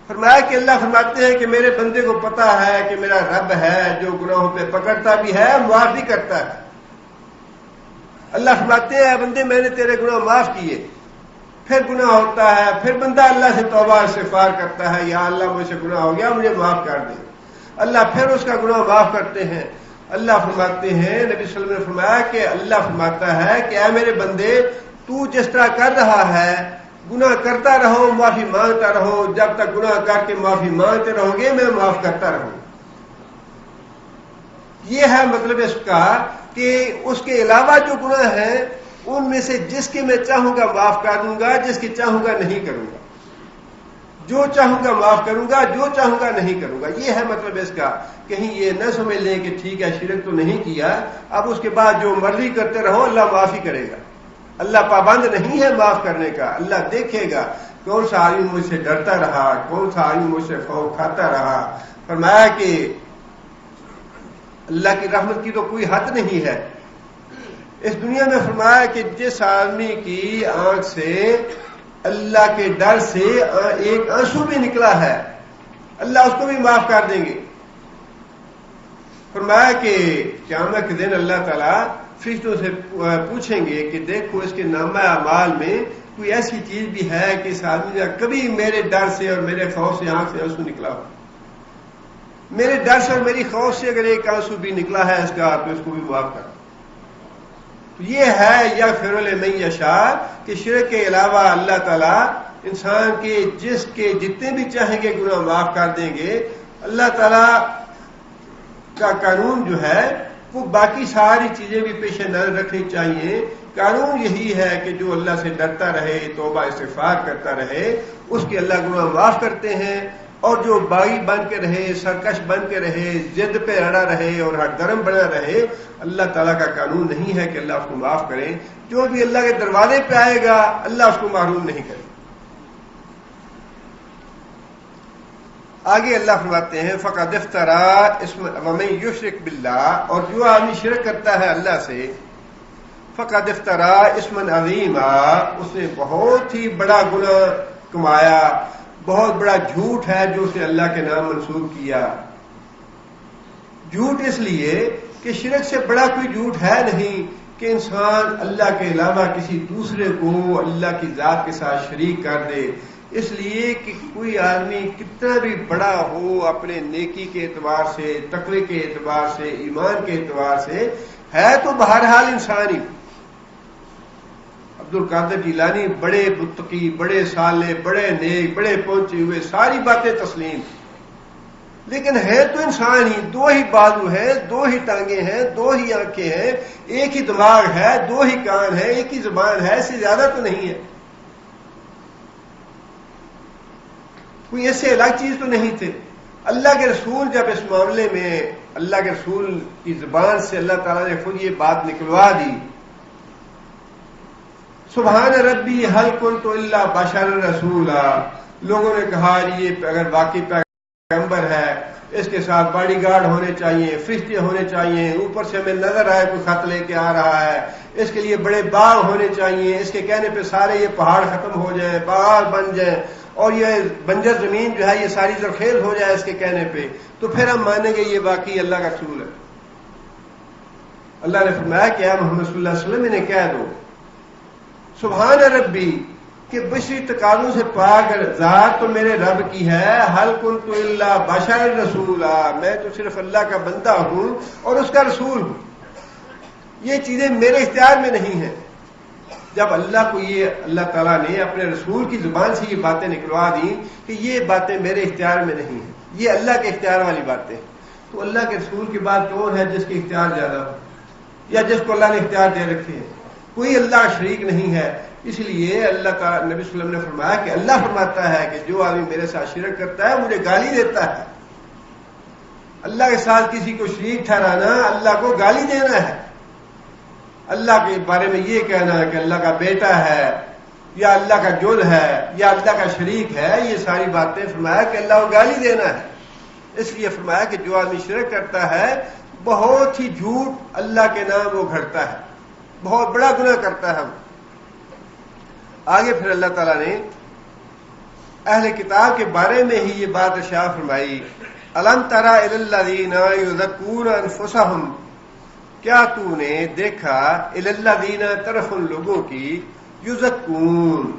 فرمایا کہ اللہ فرماتے ہیں کہ میرے بندے کو پتا ہے کہ میرا رب ہے جو گناہوں پہ پکڑتا بھی ہے معاف بھی کرتا ہے. اللہ فرماتے ہیں اے بندے میں نے تیرے گناہ معاف کیے. پھر گناہ ہوتا ہے, پھر بندہ اللہ سے توبہ استغفار کرتا ہے, یا اللہ مجھ سے گناہ ہو گیا مجھے معاف کر دے. اللہ پھر اس کا گناہ معاف کرتے ہیں. اللہ فرماتے ہیں, نبی صلی اللہ علیہ وسلم نے فرمایا کہ اللہ فرماتا ہے کہ اے میرے بندے تو جس طرح کر رہا ہے گناہ کرتا رہو, معافی مانگتا رہو, جب تک گناہ کر کے معافی مانگتے رہو گے میں معاف کرتا رہوں. یہ ہے مطلب اس کا کہ اس کے علاوہ جو گناہ ہیں ان میں سے جس کے میں چاہوں گا معاف کر دوں گا, جس کے چاہوں گا نہیں کروں گا. جو چاہوں گا معاف کروں گا, جو چاہوں گا نہیں کروں گا. یہ ہے مطلب اس کا. کہیں یہ نہ سمجھ لیں کہ ٹھیک ہے شرک تو نہیں کیا, اب اس کے بعد جو مرضی کرتے رہو اللہ معافی کرے گا. اللہ پابند نہیں ہے معاف کرنے کا. اللہ دیکھے گا کون سا آدمی مجھ سے ڈرتا رہا, کون سا آدمی مجھ سے خوف کھاتا رہا. فرمایا کہ اللہ کی رحمت کی تو کوئی حد نہیں ہے. اس دنیا میں فرمایا کہ جس آدمی کی آنکھ سے اللہ کے ڈر سے ایک آنسو بھی نکلا ہے اللہ اس کو بھی معاف کر دیں گے. فرمایا کہ قیامت کے دن اللہ تعالیٰ فرشتوں سے پوچھیں گے کہ دیکھو اس کے نامہ اعمال میں کوئی ایسی چیز بھی ہے کہ اس آدمی کا کبھی میرے ڈر سے اور میرے خوف سے آنکھ سے آنسو نکلا ہو. میرے ڈر سے اور میری خوف سے اگر ایک آنسو بھی نکلا ہے اس کا تو اس کو بھی معاف کر. تو یہ ہے یغفر لمن یشاء کہ شرک کے علاوہ اللہ تعالیٰ انسان کے جس کے جتنے بھی چاہیں گے گناہ معاف کر دیں گے. اللہ تعالیٰ کا قانون جو ہے وہ باقی ساری چیزیں بھی پیش نظر رکھنی چاہیے. قانون یہی ہے کہ جو اللہ سے ڈرتا رہے, توبہ استغفار کرتا رہے, اس کے اللہ گناہ معاف کرتے ہیں. اور جو باغی بن کے رہے, سرکش بن کے رہے, ضد پہ اڑا رہے اور ہر درم بنا رہے, اللہ تعالیٰ کا قانون نہیں ہے کہ اللہ اس کو معاف کرے. جو بھی اللہ کے دروازے پہ آئے گا اللہ اس کو محروم نہیں کرے. آگے اللہ فرماتے ہیں فقد افترى ومن یشرک باللہ, اور جو آدمی شرک کرتا ہے اللہ سے, فقد افترى اسما عظیما, اس نے بہت ہی بڑا گناہ کمایا, بہت بڑا جھوٹ ہے جو اس نے اللہ کے نام منسوب کیا. جھوٹ اس لیے کہ شرک سے بڑا کوئی جھوٹ ہے نہیں کہ انسان اللہ کے علاوہ کسی دوسرے کو اللہ کی ذات کے ساتھ شریک کر دے. اس لیے کہ کوئی آدمی کتنا بھی بڑا ہو اپنے نیکی کے اعتبار سے, تقوی کے اعتبار سے, ایمان کے اعتبار سے, ہے تو بہرحال انسان ہی. عبد القادر جیلانی بڑے متقی, بڑے صالح, بڑے نیک, بڑے پہنچے ہوئے, ساری باتیں تسلیم, لیکن ہے تو انسان ہی. دو ہی بازو ہیں, دو ہی ٹانگیں ہیں, دو ہی آنکھیں ہیں, ایک ہی دماغ ہے, دو ہی کان ہے, ایک ہی زبان ہے, اس سے زیادہ تو نہیں ہے. کوئی اس سے الگ چیز تو نہیں تھے. اللہ کے رسول جب اس معاملے میں اللہ کے رسول کی زبان سے اللہ تعالیٰ نے خود یہ بات نکلوا دی, سبحان ربی حل کنت الا بشر رسولا, لوگوں نے کہا یہ اگر واقعی پیغمبر ہے اس کے ساتھ باڈی گارڈ ہونے چاہیے, فرشتے ہونے چاہیے, اوپر سے ہمیں نظر آئے کوئی خط لے کے آ رہا ہے, اس کے لیے بڑے باغ ہونے چاہیے, اس کے کہنے پہ سارے یہ پہاڑ ختم ہو جائیں, باغ بن جائیں, اور یہ بنجر زمین جو ہے یہ ساری زرخیز ہو جائے اس کے کہنے پہ, تو پھر ہم مانیں گے یہ واقعی اللہ کا رسول ہے. اللہ نے فرمایا کہ اے محمد صلی اللہ علیہ وسلم انہیں کہہ دو سبحان ربی کہ بشری تقاضوں سے پاک ذات تو میرے رب کی ہے, حل کنت الا بشر رسولا, میں تو صرف اللہ کا بندہ ہوں اور اس کا رسول ہوں. یہ چیزیں میرے اختیار میں نہیں ہیں. جب اللہ کو یہ اللہ تعالیٰ نے اپنے رسول کی زبان سے یہ باتیں نکلوا دی کہ یہ باتیں میرے اختیار میں نہیں ہیں, یہ اللہ کے اختیار والی باتیں, تو اللہ کے رسول کے بعد کون ہے جس کے اختیار زیادہ ہو یا جس کو اللہ نے اختیار دے رکھے ہیں؟ کوئی اللہ شریک نہیں ہے. اس لیے اللہ کا نبی صلی اللہ علیہ وسلم نے فرمایا کہ اللہ فرماتا ہے کہ جو آدمی میرے ساتھ شرک کرتا ہے مجھے گالی دیتا ہے. اللہ کے ساتھ کسی کو شریک ٹھہرانا اللہ کو گالی دینا ہے. اللہ کے بارے میں یہ کہنا ہے کہ اللہ کا بیٹا ہے یا اللہ کا جل ہے یا اللہ کا شریک ہے, یہ ساری باتیں فرمایا کہ اللہ کو گالی دینا ہے. اس لیے فرمایا کہ جو آدمی شرک کرتا ہے بہت ہی جھوٹ اللہ کے نام وہ گھڑتا ہے, بہت بڑا گناہ کرتا ہے. آگے پھر اللہ تعالیٰ نے اہل کتاب کے بارے میں ہی یہ بات ارشاد فرمائی، الم تری الی الذین یزکون انفسہم، کیا تو نے دیکھا الی الذین طرف ان لوگوں کی یزکون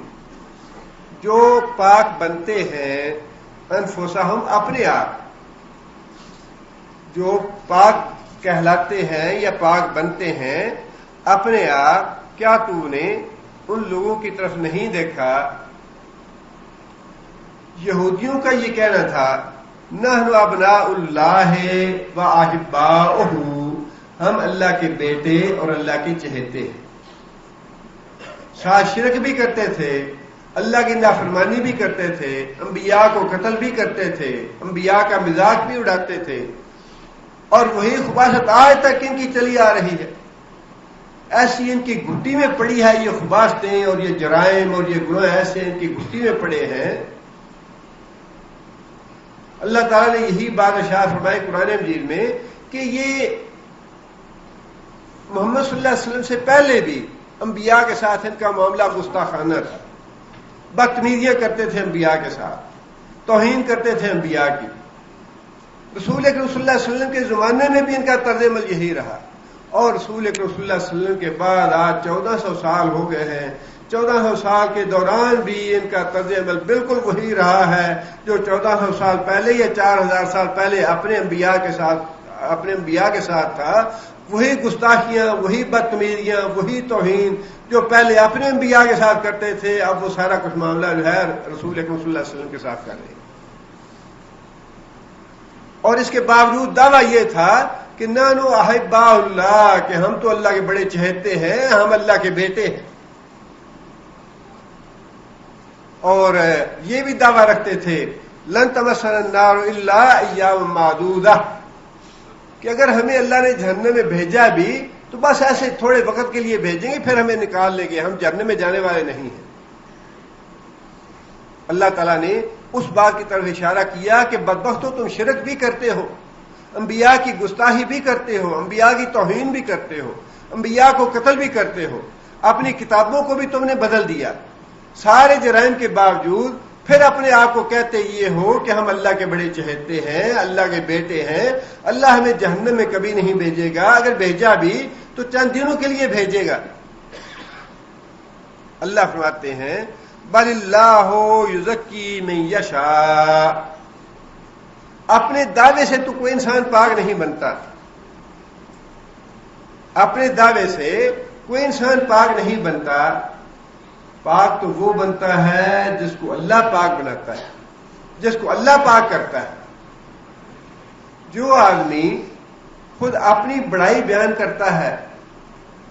جو پاک بنتے ہیں، انفسہم اپنے آپ، جو پاک کہلاتے ہیں یا پاک بنتے ہیں اپنے آپ، کیا تو نے ان لوگوں کی طرف نہیں دیکھا؟ یہودیوں کا یہ کہنا تھا نحن ابناء اللہ و احباؤہ، ہم اللہ کے بیٹے اور اللہ کے چہیتے ہیں، ساتھ شرک بھی کرتے تھے، اللہ کی نافرمانی بھی کرتے تھے، انبیاء کو قتل بھی کرتے تھے، انبیاء کا مذاق بھی اڑاتے تھے، اور وہی خباثت آج تک ان کی چلی آ رہی ہے۔ ایسی ان کی گھٹی میں پڑی ہے یہ خباثتیں اور یہ جرائم اور یہ گناہ، ایسے ان کی گھٹی میں پڑے ہیں۔ اللہ تعالیٰ نے یہی بات ارشاد فرمائی قرآن مجید میں کہ یہ محمد صلی اللہ علیہ وسلم سے پہلے بھی انبیاء کے ساتھ ان کا معاملہ گستاخانہ تھا، بدتمیزیاں کرتے تھے انبیاء کے ساتھ، توہین کرتے تھے انبیاء کی۔ رسول اکرم صلی اللہ علیہ وسلم کے زمانے میں بھی ان کا طرز عمل یہی رہا، اور رسول اکرم صلی اللہ علیہ وسلم کے بعد آج 1400 سال ہو گئے ہیں، 1400 سال کے دوران بھی ان کا طرز عمل بالکل وہی رہا ہے جو 1400 سال پہلے یا 4000 سال پہلے اپنے انبیاء کے ساتھ تھا۔ وہی گستاخیاں، وہی بدتمیزیاں، وہی توہین جو پہلے اپنے انبیاء کے ساتھ کرتے تھے، اب وہ سارا کچھ معاملہ جو ہے رسول اکرم صلی اللہ علیہ وسلم کے ساتھ کر رہے ہیں۔ اور اس کے باوجود دعویٰ یہ تھا کہ نانو احباء اللہ، کہ ہم تو اللہ کے بڑے چہیتے ہیں، ہم اللہ کے بیٹے ہیں، اور یہ بھی دعویٰ رکھتے تھے لن تمسنا النار الا ایام معدودہ، کہ اگر ہمیں اللہ نے جہنم میں بھیجا بھی تو بس ایسے تھوڑے وقت کے لیے بھیجیں گے، پھر ہمیں نکال لیں گے، ہم جہنم میں جانے والے نہیں ہیں۔ اللہ تعالیٰ نے اس بات کی طرف اشارہ کیا کہ بدبختو تم شرک بھی کرتے ہو، انبیاء کی گستاخی بھی کرتے ہو، انبیاء کی توہین بھی کرتے ہو، انبیاء کو قتل بھی کرتے ہو، اپنی کتابوں کو بھی تم نے بدل دیا، سارے جرائم کے باوجود پھر اپنے آپ کو کہتے یہ ہو کہ ہم اللہ کے بڑے چہیتے ہیں، اللہ کے بیٹے ہیں، اللہ ہمیں جہنم میں کبھی نہیں بھیجے گا، اگر بھیجا بھی تو چند دنوں کے لیے بھیجے گا۔ اللہ فرماتے ہیں بل اللہ یزکی من یشاء، اپنے دعوے سے تو کوئی انسان پاک نہیں بنتا، اپنے دعوے سے کوئی انسان پاک نہیں بنتا، پاک تو وہ بنتا ہے جس کو اللہ پاک بناتا ہے، جس کو اللہ پاک کرتا ہے۔ جو آدمی خود اپنی بڑائی بیان کرتا ہے،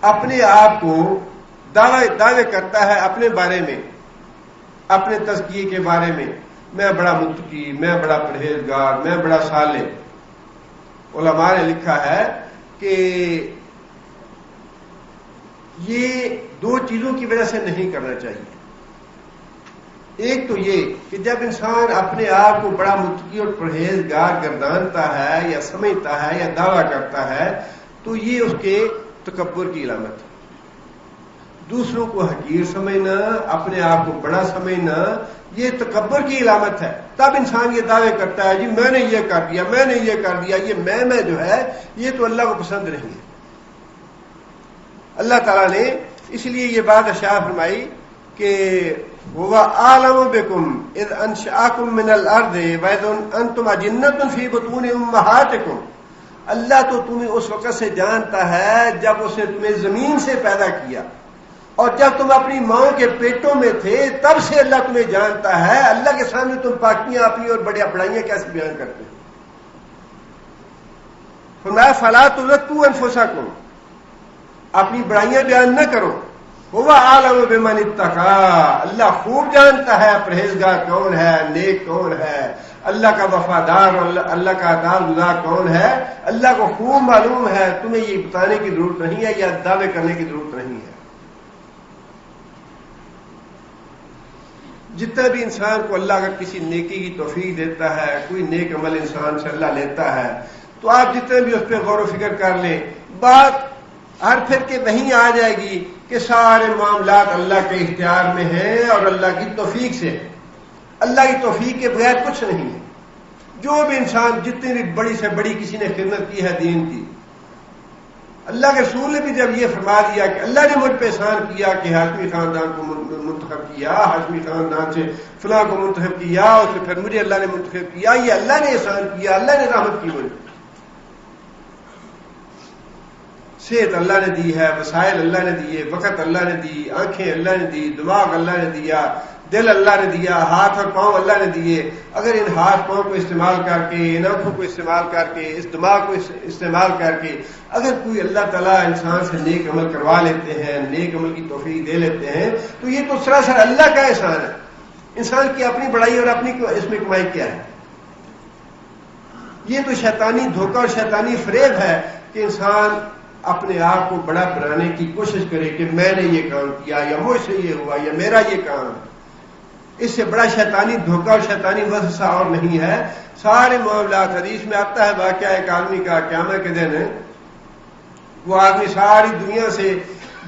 اپنے آپ کو دعوے کرتا ہے اپنے بارے میں، اپنے تزکیے کے بارے میں، میں بڑا متقی، میں بڑا پرہیزگار، میں بڑا صالح، علماء نے لکھا ہے کہ یہ دو چیزوں کی وجہ سے نہیں کرنا چاہیے۔ ایک تو یہ کہ جب انسان اپنے آپ کو بڑا متقی اور پرہیزگار گردانتا ہے یا سمجھتا ہے یا دعویٰ کرتا ہے تو یہ اس کے تکبر کی علامت ہے۔ دوسروں کو حقیر سمجھنا، اپنے آپ کو بڑا سمجھنا، یہ تکبر کی علامت ہے۔ تب انسان یہ دعوے کرتا ہے جی میں نے یہ کر دیا، میں نے یہ کر دیا، یہ میں جو ہے یہ تو اللہ کو پسند نہیں ہے۔ اللہ تعالیٰ نے اس لیے یہ بات ارشاد فرمائی کہ هو اعلم بكم اذ انشأكم من الارض واذ انتم اجنة في بطون امهاتكم، اللہ تو تمہیں اس وقت سے جانتا ہے جب اس نے تمہیں زمین سے پیدا کیا، اور جب تم اپنی ماں کے پیٹوں میں تھے تب سے اللہ تمہیں جانتا ہے۔ اللہ کے سامنے تم پاکیاں اپنی اور بڑائیاں کیسے بیان کرتے ہو؟ فرمایا فلا تزکوا انفسکم، اپنی بڑائیاں بیان نہ کرو، هو اعلم بمن اتقى، اللہ خوب جانتا ہے پرہیزگار کون ہے، نیک کون ہے، اللہ کا وفادار اور اللہ کا اطاعت گزار کون ہے، اللہ کو خوب معلوم ہے۔ تمہیں یہ بتانے کی ضرورت نہیں ہے یا دعوے کرنے کی ضرورت نہیں ہے۔ جتنا بھی انسان کو اللہ اگر کسی نیکی کی توفیق دیتا ہے، کوئی نیک عمل انسان سے اللہ لیتا ہے، تو آپ جتنے بھی اس پہ غور و فکر کر لیں، بات ہر پھر کے وہیں آ جائے گی کہ سارے معاملات اللہ کے اختیار میں ہیں اور اللہ کی توفیق سے۔ اللہ کی توفیق کے بغیر کچھ نہیں ہے. جو بھی انسان جتنی بھی بڑی سے بڑی کسی نے خدمت کی ہے دین کی، اللہ کے رسول نے بھی جب یہ فرما دیا کہ اللہ نے مجھ پہ احسان کیا کہ ہاشمی خاندان کو منتخب کیا، ہاشمی خاندان سے فلاں کو منتخب کیا، اور پھر مجھے اللہ نے منتخب کیا، یہ اللہ نے احسان کیا، اللہ نے رحمت کی مجھے. صحت اللہ نے دی ہے، وسائل اللہ نے دیے، وقت اللہ نے دی، آنکھیں اللہ نے دی، دماغ اللہ نے دیا، دل اللہ نے دیا، ہاتھ اور پاؤں اللہ نے دیے. اگر ان ہاتھ پاؤں کو استعمال کر کے، ان آنکھوں کو استعمال کر کے، اس دماغ کو استعمال کر کے اگر کوئی اللہ تعالیٰ انسان سے نیک عمل کروا لیتے ہیں، نیک عمل کی توفیق دے لیتے ہیں، تو یہ تو سراسر اللہ کا احسان ہے. انسان کی اپنی بڑائی اور اپنی اس میں کمائی کیا ہے؟ یہ تو شیطانی دھوکہ اور شیطانی فریب ہے کہ انسان اپنے آپ کو بڑا بنانے کی کوشش کرے کہ میں نے یہ کام کیا، یا مجھ سے یہ ہوا، یا میرا یہ کام ہے. اس سے بڑا شیطانی دھوکہ اور شیطانی وسوسہ اور نہیں ہے. سارے معاملات حدیث میں آتا ہے واقعہ ایک آدمی کا قیامت کے دن ہے. وہ آدمی ساری دنیا سے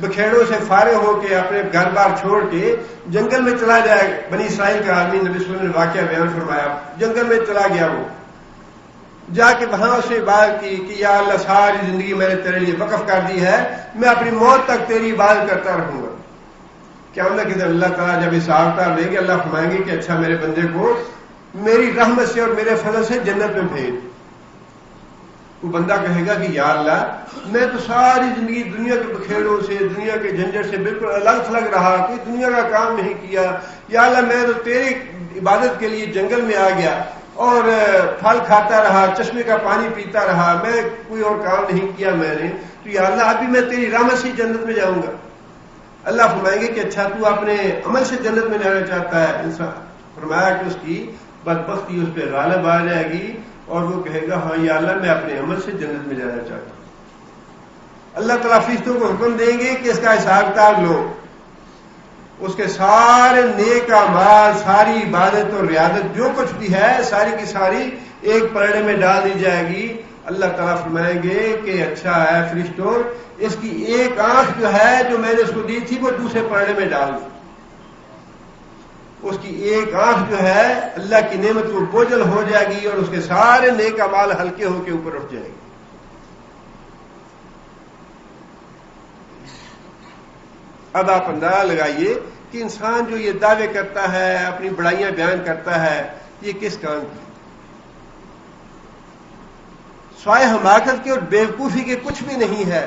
بکھیڑوں سے فارغ ہو کے اپنے گھر بار چھوڑ کے جنگل میں چلا جائے. بنی اسرائیل کا آدمی نبی صلی اللہ علیہ وسلم نے واقعہ بیان فرمایا. جنگل میں چلا گیا، وہ جا کے وہاں اسے عبادت کی کہ یا اللہ ساری زندگی میں نے تیرے لیے وقف کر دی ہے، میں اپنی موت تک تیری عبادت کرتا رہوں گا. قیامت کے دن اللہ تعالیٰ جب حساب کتاب لیں گے، اللہ فرمائیں گے کہ اچھا میرے بندے کو میری رحمت سے اور میرے فضل سے جنت میں بھیج. وہ بندہ کہے گا کہ یا اللہ میں تو ساری زندگی دنیا کے بکھیڑوں سے، دنیا کے جھنجھٹ سے بالکل الگ تھلگ رہا، کوئی دنیا کا کام نہیں کیا. یا اللہ میں تو تیری عبادت کے لیے جنگل میں آ گیا اور پھل کھاتا رہا، چشمے کا پانی پیتا رہا، میں کوئی اور کام نہیں کیا میں نے، تو یا اللہ ابھی میں تیری رحمت سے جنت میں جاؤں گا. اللہ فرمائیں گے کہ اچھا تو اپنے عمل سے جنت میں جانا چاہتا ہے. انسان فرمایا کہ اس کی بدبختی اس پہ غالب آ جائے گی اور وہ کہے گا ہاں یا اللہ میں اپنے عمل سے جنت میں جانا چاہتا ہوں. اللہ تعالیٰ فرشتوں کو حکم دیں گے کہ اس کا حساب کتاب لو. اس کے سارے نیک اعمال، ساری عبادت اور ریاضت جو کچھ بھی ہے ساری کی ساری ایک پلڑے میں ڈال دی جائے گی. اللہ تعالیٰ فرمائیں گے کہ اچھا ہے فرشتوں، اس کی ایک آنکھ جو ہے جو میں نے اس کو دی تھی وہ دوسرے پلڑے میں ڈال دی. اس کی ایک آنکھ جو ہے اللہ کی نعمت کو بوجھل ہو جائے گی اور اس کے سارے نیک اعمال ہلکے ہو کے اوپر اٹھ جائیں گے. اب آپ اندازہ لگائیے کہ انسان جو یہ دعوے کرتا ہے، اپنی بڑائیاں بیان کرتا ہے، یہ کس کام کی؟ سوائے حماقت کے اور بیوقوفی کے کچھ بھی نہیں ہے.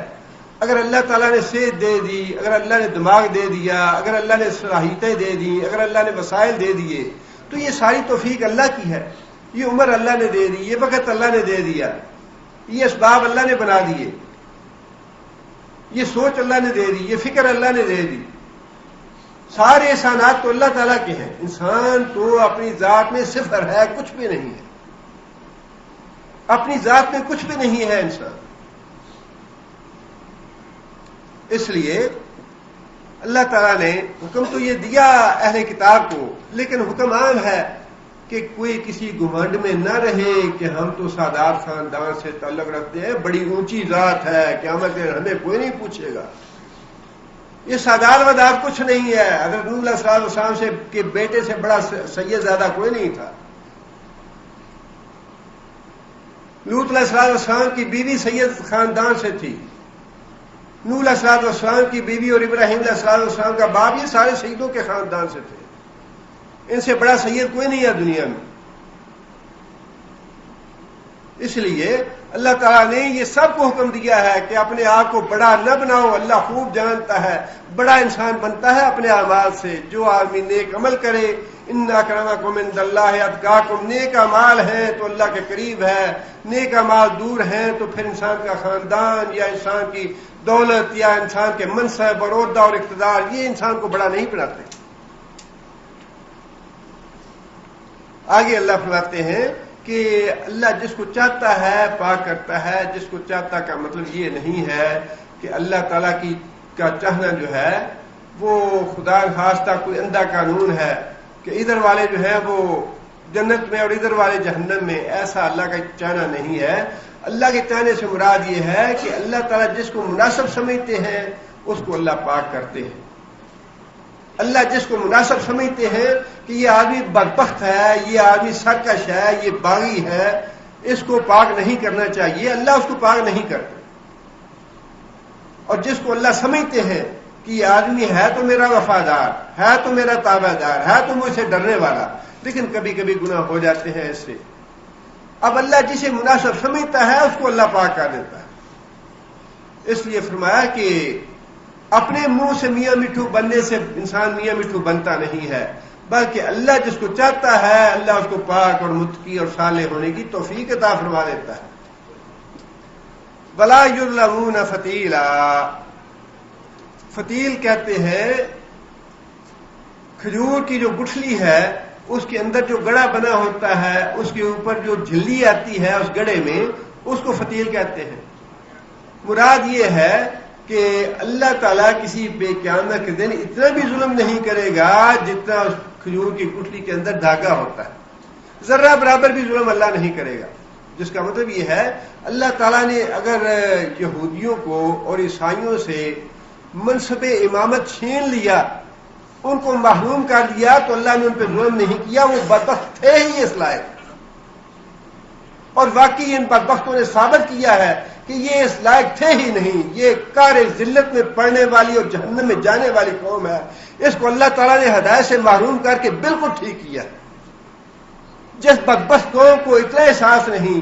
اگر اللہ تعالیٰ نے صحت دے دی، اگر اللہ نے دماغ دے دیا، اگر اللہ نے صلاحیتیں دے دی، اگر اللہ نے وسائل دے دیے، تو یہ ساری توفیق اللہ کی ہے. یہ عمر اللہ نے دے دی، یہ وقت اللہ نے دے دیا، یہ اسباب اللہ نے بنا دیے، یہ سوچ اللہ نے دے دی، یہ فکر اللہ نے دے دی. سارے احسانات تو اللہ تعالیٰ کے ہیں. انسان تو اپنی ذات میں صفر ہے، کچھ بھی نہیں ہے. اپنی ذات میں کچھ بھی نہیں ہے انسان. اس لیے اللہ تعالیٰ نے حکم تو یہ دیا اہل کتاب کو، لیکن حکم عام ہے کہ کوئی کسی گھمنڈ میں نہ رہے کہ ہم تو سادات خاندان سے تعلق رکھتے ہیں، بڑی اونچی ذات ہے، قیامت کے دن ہمیں کوئی نہیں پوچھے گا. یہ سادات ودات کچھ نہیں ہے. حضرت نوح علیہ السلام سے کے بیٹے سے بڑا سید زیادہ کوئی نہیں تھا. لوط علیہ السلام کی بیوی سید خاندان سے تھی. نوح علیہ السلام کی بیوی اور ابراہیم علیہ السلام کا باپ یہ سارے سیدوں کے خاندان سے تھے. ان سے بڑا سید کوئی نہیں ہے دنیا میں. اس لیے اللہ تعالیٰ نے یہ سب کو حکم دیا ہے کہ اپنے آپ کو بڑا نہ بناؤ. اللہ خوب جانتا ہے بڑا انسان بنتا ہے اپنے اعمال سے. جو آدمی نیک عمل کرے، ان اکرمکم عند اللہ اتقاکم، نیک اعمال ہیں تو اللہ کے قریب ہے، نیک اعمال دور ہیں تو پھر انسان کا خاندان یا انسان کی دولت یا انسان کے منصب اور عہدہ اور اقتدار یہ انسان کو بڑا نہیں بناتے. آگے اللہ فرماتے ہیں کہ اللہ جس کو چاہتا ہے پاک کرتا ہے، جس کو چاہتا کا مطلب یہ نہیں ہے کہ اللہ تعالیٰ کا چاہنا جو ہے وہ خدا خواستہ کوئی اندھا قانون ہے کہ ادھر والے جو ہیں وہ جنت میں اور ادھر والے جہنم میں. ایسا اللہ کا چاہنا نہیں ہے. اللہ کے چاہنے سے مراد یہ ہے کہ اللہ تعالیٰ جس کو مناسب سمجھتے ہیں اس کو اللہ پاک کرتے ہیں. اللہ جس کو مناسب سمجھتے ہیں کہ یہ آدمی بدبخت ہے، یہ آدمی سرکش ہے، یہ باغی ہے، اس کو پاک نہیں کرنا چاہیے، اللہ اس کو پاک نہیں کرتا. اور جس کو اللہ سمجھتے ہیں کہ یہ آدمی ہے تو میرا وفادار، ہے تو میرا تابع دار، ہے تو مجھ سے ڈرنے والا، لیکن کبھی کبھی گناہ ہو جاتے ہیں اس سے. اب اللہ جسے مناسب سمجھتا ہے اس کو اللہ پاک کر دیتا ہے. اس لیے فرمایا کہ اپنے منہ سے میاں مٹھو بننے سے انسان میاں مٹھو بنتا نہیں ہے، بلکہ اللہ جس کو چاہتا ہے اللہ اس کو پاک اور متقی اور صالح ہونے کی توفیق عطا فرما دیتا ہے. وَلَا يُظْلَمُونَ فَتِيلًا، فتیل کہتے ہیں کھجور کی جو گٹھلی ہے اس کے اندر جو گڑا بنا ہوتا ہے، اس کے اوپر جو جھلی آتی ہے اس گڑے میں، اس کو فتیل کہتے ہیں. مراد یہ ہے کہ اللہ تعالیٰ کسی بے قیامت کے دن اتنا بھی ظلم نہیں کرے گا جتنا اس کھجور کی گٹھلی کے اندر دھاگا ہوتا ہے. ذرہ برابر بھی ظلم اللہ نہیں کرے گا. جس کا مطلب یہ ہے اللہ تعالیٰ نے اگر یہودیوں کو اور عیسائیوں سے منصب امامت چھین لیا، ان کو محروم کر دیا، تو اللہ نے ان پہ ظلم نہیں کیا، وہ بدبخت تھے ہی اس لائق. اور واقعی ان بدبختوں نے ثابت کیا ہے کہ یہ اس لائق تھے ہی نہیں، یہ کار ذلت میں پڑنے والی اور جہنم میں جانے والی قوم ہے. اس کو اللہ تعالیٰ نے ہدایت سے محروم کر کے بالکل ٹھیک کیا. جس بدبخت قوم کو اتنا احساس نہیں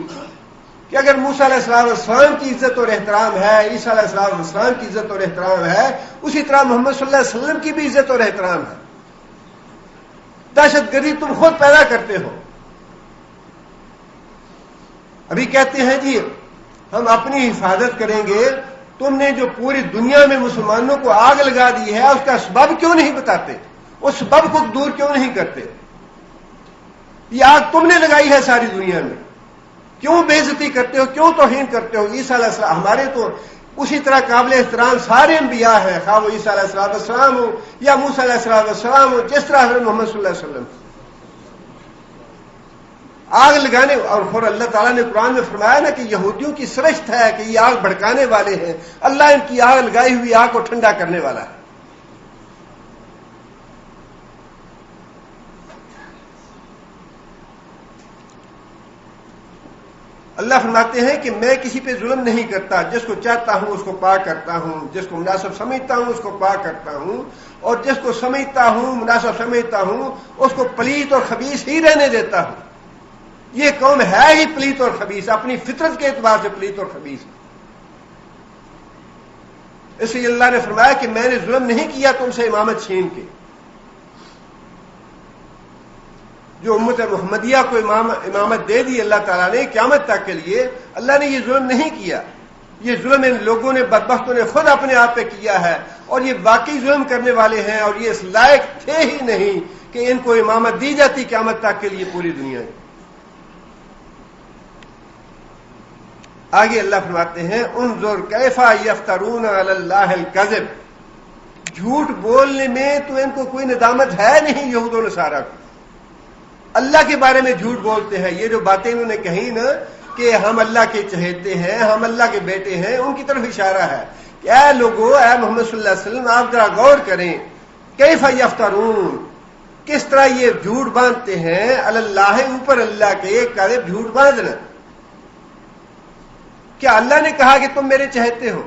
کہ اگر موسیٰ علیہ السلام کی عزت اور احترام ہے، عیسیٰ علیہ السلام کی عزت اور احترام ہے، اسی طرح محمد صلی اللہ علیہ وسلم کی بھی عزت اور احترام ہے. دہشت گردی تم خود پیدا کرتے ہو. ابھی کہتے ہیں جی ہم اپنی حفاظت کریں گے، تم نے جو پوری دنیا میں مسلمانوں کو آگ لگا دی ہے اس کا سبب کیوں نہیں بتاتے؟ اس سبب کو دور کیوں نہیں کرتے؟ یہ آگ تم نے لگائی ہے ساری دنیا میں، کیوں بے عزتی کرتے ہو، کیوں توہین کرتے ہو؟ عیسیٰ علیہ السلام ہمارے تو اسی طرح قابل احترام سارے انبیاء ہیں، خواہ وہ عیسیٰ علیہ السلام ہو یا موسیٰ علیہ السلام ہو، جس طرح حضرت محمد صلی اللہ علیہ وسلم. آگ لگانے، اور اللہ تعالیٰ نے قرآن میں فرمایا نا کہ یہودیوں کی سرشت ہے کہ یہ آگ بھڑکانے والے ہیں، اللہ ان کی آگ لگائی ہوئی آگ کو ٹھنڈا کرنے والا ہے. اللہ فرماتے ہیں کہ میں کسی پہ ظلم نہیں کرتا، جس کو چاہتا ہوں اس کو پاک کرتا ہوں، جس کو مناسب سمجھتا ہوں اس کو پاک کرتا ہوں، اور جس کو سمجھتا ہوں مناسب سمجھتا ہوں اس کو پلیت اور خبیث ہی رہنے دیتا ہوں. یہ قوم ہے ہی پلیت اور خبیث، اپنی فطرت کے اعتبار سے پلیت اور خبیث. اس لیے اللہ نے فرمایا کہ میں نے ظلم نہیں کیا تم سے امامت چھین کے. جو امت محمدیہ کو امامت دے دی اللہ تعالیٰ نے قیامت تک کے لیے، اللہ نے یہ ظلم نہیں کیا. یہ ظلم ان لوگوں نے، بدبختوں نے خود اپنے آپ پہ کیا ہے، اور یہ واقعی ظلم کرنے والے ہیں، اور یہ اس لائق تھے ہی نہیں کہ ان کو امامت دی جاتی قیامت تک کے لیے پوری دنیا میں. آگے اللہ فرماتے ہیں انظر کیف یفترون علی اللہ الکذب، جھوٹ بولنے میں تو ان کو کوئی ندامت ہے نہیں. یہود و نصارہ کو اللہ کے بارے میں جھوٹ بولتے ہیں. یہ جو باتیں انہوں نے کہی نا کہ ہم اللہ کے چہیتے ہیں، ہم اللہ کے بیٹے ہیں، ان کی طرف اشارہ ہے کہ اے لوگو، اے محمد صلی اللہ علیہ وسلم، آپ ذرا غور کریں کیف یفترون، کس طرح یہ جھوٹ باندھتے ہیں علی اللہ، اوپر اللہ کے کذب، جھوٹ باندھنا. کیا اللہ نے کہا کہ تم میرے چہیتے ہو؟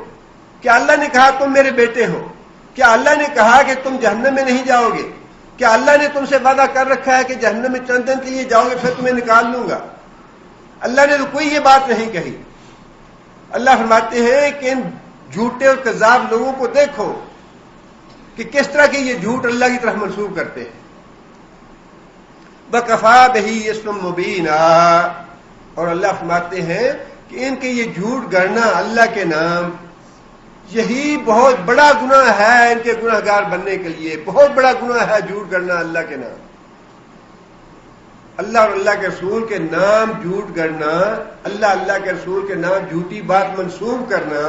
کیا اللہ نے کہا تم میرے بیٹے ہو؟ کیا اللہ نے کہا کہ تم جہنم میں نہیں جاؤ گے؟ کیا اللہ نے تم سے وعدہ کر رکھا ہے کہ جہنم میں چند دن کے لیے جاؤ گے پھر تمہیں نکال لوں گا؟ اللہ نے تو کوئی یہ بات نہیں کہی. اللہ فرماتے ہیں کہ ان جھوٹے اور کذاب لوگوں کو دیکھو کہ کس طرح کے یہ جھوٹ اللہ کی طرف منسوب کرتے ہیں. بکفا بہی اسم مبینہ، اور اللہ فرماتے ہیں کہ ان کے یہ جھوٹ گڑنا اللہ کے نام، یہی بہت بڑا گناہ ہے ان کے گناہ گار بننے کے لیے. بہت بڑا گناہ ہے جھوٹ گڑنا اللہ کے نام. اللہ اور اللہ کے رسول کے نام جھوٹ گڑنا، اللہ کے رسول کے نام جھوٹی بات منسوب کرنا.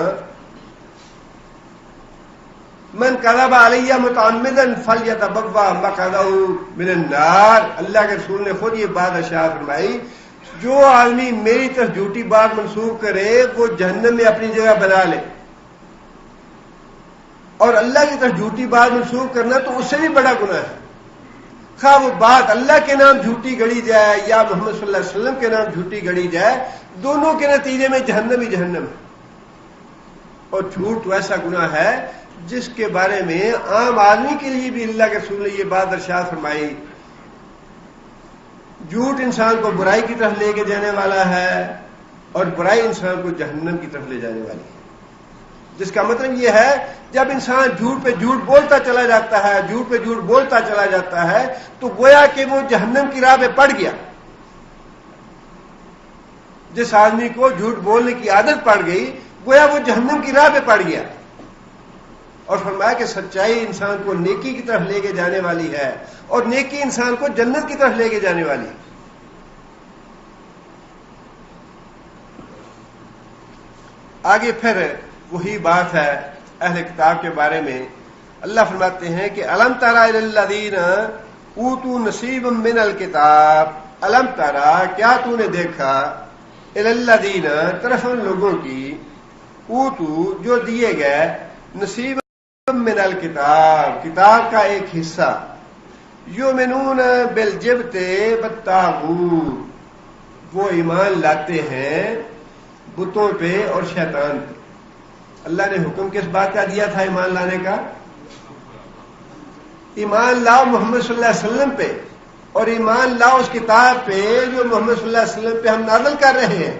من کذب علی متعمدا فلیتبوأ مقعدہ من النار، اللہ کے رسول نے خود یہ بات ارشاد فرمائی، جو آدمی میری طرف جھوٹی بات منسوب کرے وہ جہنم میں اپنی جگہ بنا لے. اور اللہ کی طرف جھوٹی بات منسوخ کرنا تو اس سے بھی بڑا گناہ ہے. خواہ وہ بات اللہ کے نام جھوٹی گڑی جائے یا محمد صلی اللہ علیہ وسلم کے نام جھوٹی گڑی جائے، دونوں کے نتیجے میں جہنم ہی جہنم ہے. اور جھوٹ تو ایسا گناہ ہے جس کے بارے میں عام آدمی کے لیے بھی اللہ کے رسول نے یہ بات ارشاد فرمائی. جھوٹ انسان کو برائی کی طرف لے کے جانے والا ہے اور برائی انسان کو جہنم کی طرف لے جانے والی ہے. جس کا مطلب یہ ہے جب انسان جھوٹ پہ جھوٹ بولتا چلا جاتا ہے، جھوٹ پہ جھوٹ بولتا چلا جاتا ہے، تو گویا کہ وہ جہنم کی راہ پہ پڑ گیا. جس آدمی کو جھوٹ بولنے کی عادت پڑ گئی گویا وہ جہنم کی راہ پہ پڑ گیا. اور فرمایا کہ سچائی انسان کو نیکی کی طرف لے کے جانے والی ہے اور نیکی انسان کو جنت کی طرف لے کے جانے والی ہے. آگے پھر وہی بات ہے اہل کتاب کے بارے میں. اللہ فرماتے ہیں کہ الم تری الی الذین اوتوا نصیبا من الکتاب، الم تری کیا تو نے دیکھا، الی الذین طرف ان لوگوں کی، اوتوا جو دیے گئے، نصیبا من الکتاب کتاب کا ایک حصہ، یؤمنون بالجبت والطاغوت وہ ایمان لاتے ہیں بتوں پہ اور شیطان پہ. اللہ نے حکم کس بات کا دیا تھا ایمان لانے کا؟ ایمان لاؤ محمد صلی اللہ علیہ وسلم پہ اور ایمان لاؤ اس کتاب پہ جو محمد صلی اللہ علیہ وسلم پہ ہم نازل کر رہے ہیں.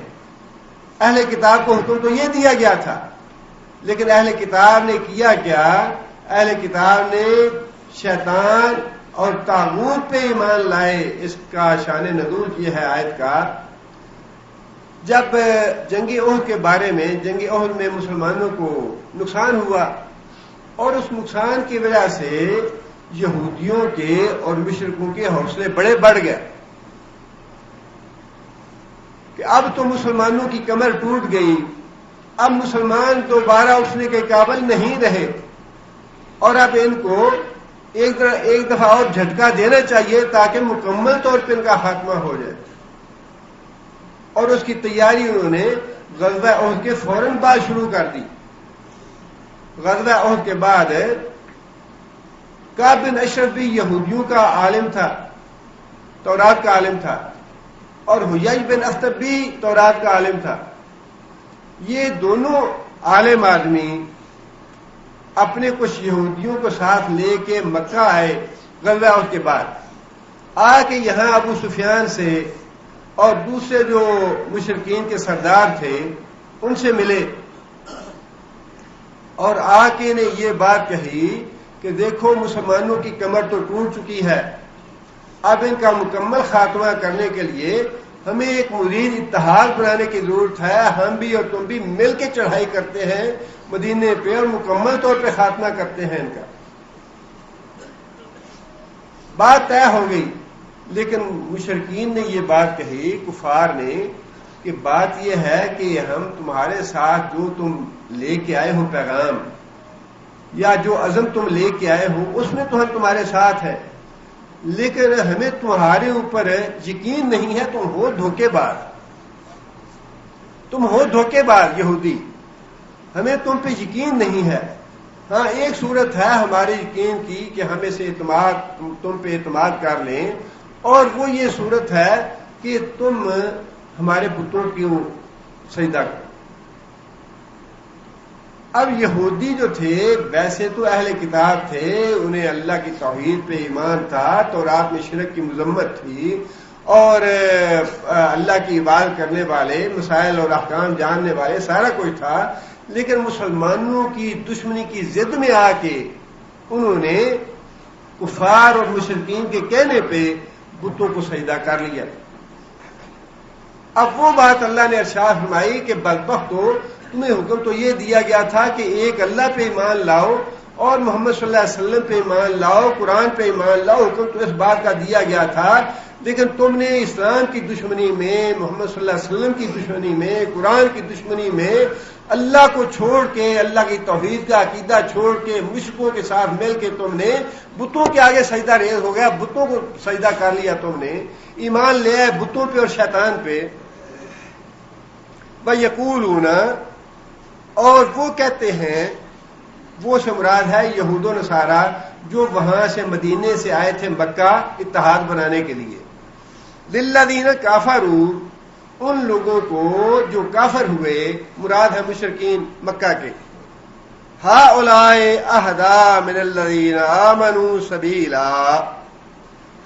اہل کتاب کو حکم تو یہ دیا گیا تھا، لیکن اہل کتاب نے کیا کیا؟ اہل کتاب نے شیطان اور طاغوت پہ ایمان لائے. اس کا شان نزول یہ ہے آیت کا. جب جنگ احد کے بارے میں، جنگ احد میں مسلمانوں کو نقصان ہوا اور اس نقصان کی وجہ سے یہودیوں کے اور مشرکوں کے حوصلے بڑے بڑھ گئے کہ اب تو مسلمانوں کی کمر ٹوٹ گئی، اب مسلمان دوبارہ اٹھنے کے قابل نہیں رہے اور اب ان کو ایک دفعہ اور جھٹکا دینا چاہیے تاکہ مکمل طور پہ ان کا خاتمہ ہو جائے. اور اس کی تیاری انہوں نے غزوہ احد کے فوراً بعد شروع کر دی. غزوہ احد کے بعد کعب بن اشرف بھی یہودیوں کا عالم تھا، تورات کا عالم تھا، اور حیی بن اخطب بھی تورات کا عالم تھا. یہ دونوں عالم آدمی اپنے کچھ یہودیوں کو ساتھ لے کے مکہ آئے غزوہ احد کے بعد. آ کے یہاں ابو سفیان سے اور دوسرے جو مشرکین کے سردار تھے ان سے ملے اور آ کے نے یہ بات کہی کہ دیکھو مسلمانوں کی کمر تو ٹوٹ چکی ہے، اب ان کا مکمل خاتمہ کرنے کے لیے ہمیں ایک مزید اتحاد بنانے کی ضرورت ہے. ہم بھی اور تم بھی مل کے چڑھائی کرتے ہیں مدینے پہ اور مکمل طور پہ خاتمہ کرتے ہیں ان کا. بات طے ہو گئی، لیکن مشرکین نے یہ بات کہی، کفار نے، کہ بات یہ ہے کہ ہم تمہارے ساتھ جو تم لے کے آئے ہو پیغام یا جو عزم تم لے کے آئے ہو اس میں تو ہم تمہارے ساتھ ہیں، لیکن ہمیں تمہارے اوپر یقین نہیں ہے. تم ہو دھوکے باز، تم ہو دھوکے باز یہودی، ہمیں تم پہ یقین نہیں ہے. ہاں ایک صورت ہے ہمارے یقین کی کہ ہمیں سے اعتماد، تم پہ اعتماد کر لیں، اور وہ یہ صورت ہے کہ تم ہمارے بتوں کی سجدہ کرو. اب یہودی جو تھے ویسے تو اہل کتاب تھے، انہیں اللہ کی توحید پہ ایمان تھا، تورات میں شرک کی مذمت تھی اور اللہ کی عبادت کرنے والے، مسائل اور احکام جاننے والے، سارا کچھ تھا. لیکن مسلمانوں کی دشمنی کی ضد میں آ کے انہوں نے کفار اور مشرکین کے کہنے پہ بتوں کو سجدہ کر لیا. اب وہ بات اللہ نے ارشاد فرمائی کہ بدبختو، تمہیں حکم تو یہ دیا گیا تھا کہ ایک اللہ پہ ایمان لاؤ اور محمد صلی اللہ علیہ وسلم پہ ایمان لاؤ، قرآن پہ ایمان لاؤ. حکم تو اس بات کا دیا گیا تھا، لیکن تم نے اسلام کی دشمنی میں، محمد صلی اللہ علیہ وسلم کی دشمنی میں، قرآن کی دشمنی میں اللہ کو چھوڑ کے، اللہ کی توحید کا عقیدہ چھوڑ کے، مشرکوں کے ساتھ مل کے تم نے بتوں کے آگے سجدہ ریز ہو گیا، بتوں کو سجدہ کر لیا. تم نے ایمان لے آئے بتوں پہ اور شیطان پہ. وَيَقُولُونَ، اور وہ کہتے ہیں، وہ سے مراد ہے یہود و نصارہ جو وہاں سے مدینے سے آئے تھے مکہ اتحاد بنانے کے لیے. للذین کافروا، ان لوگوں کو جو کافر ہوئے، مراد ہے مشرکین مکہ کے. ہؤلاء اہدی من الذین آمنوا سبیلا،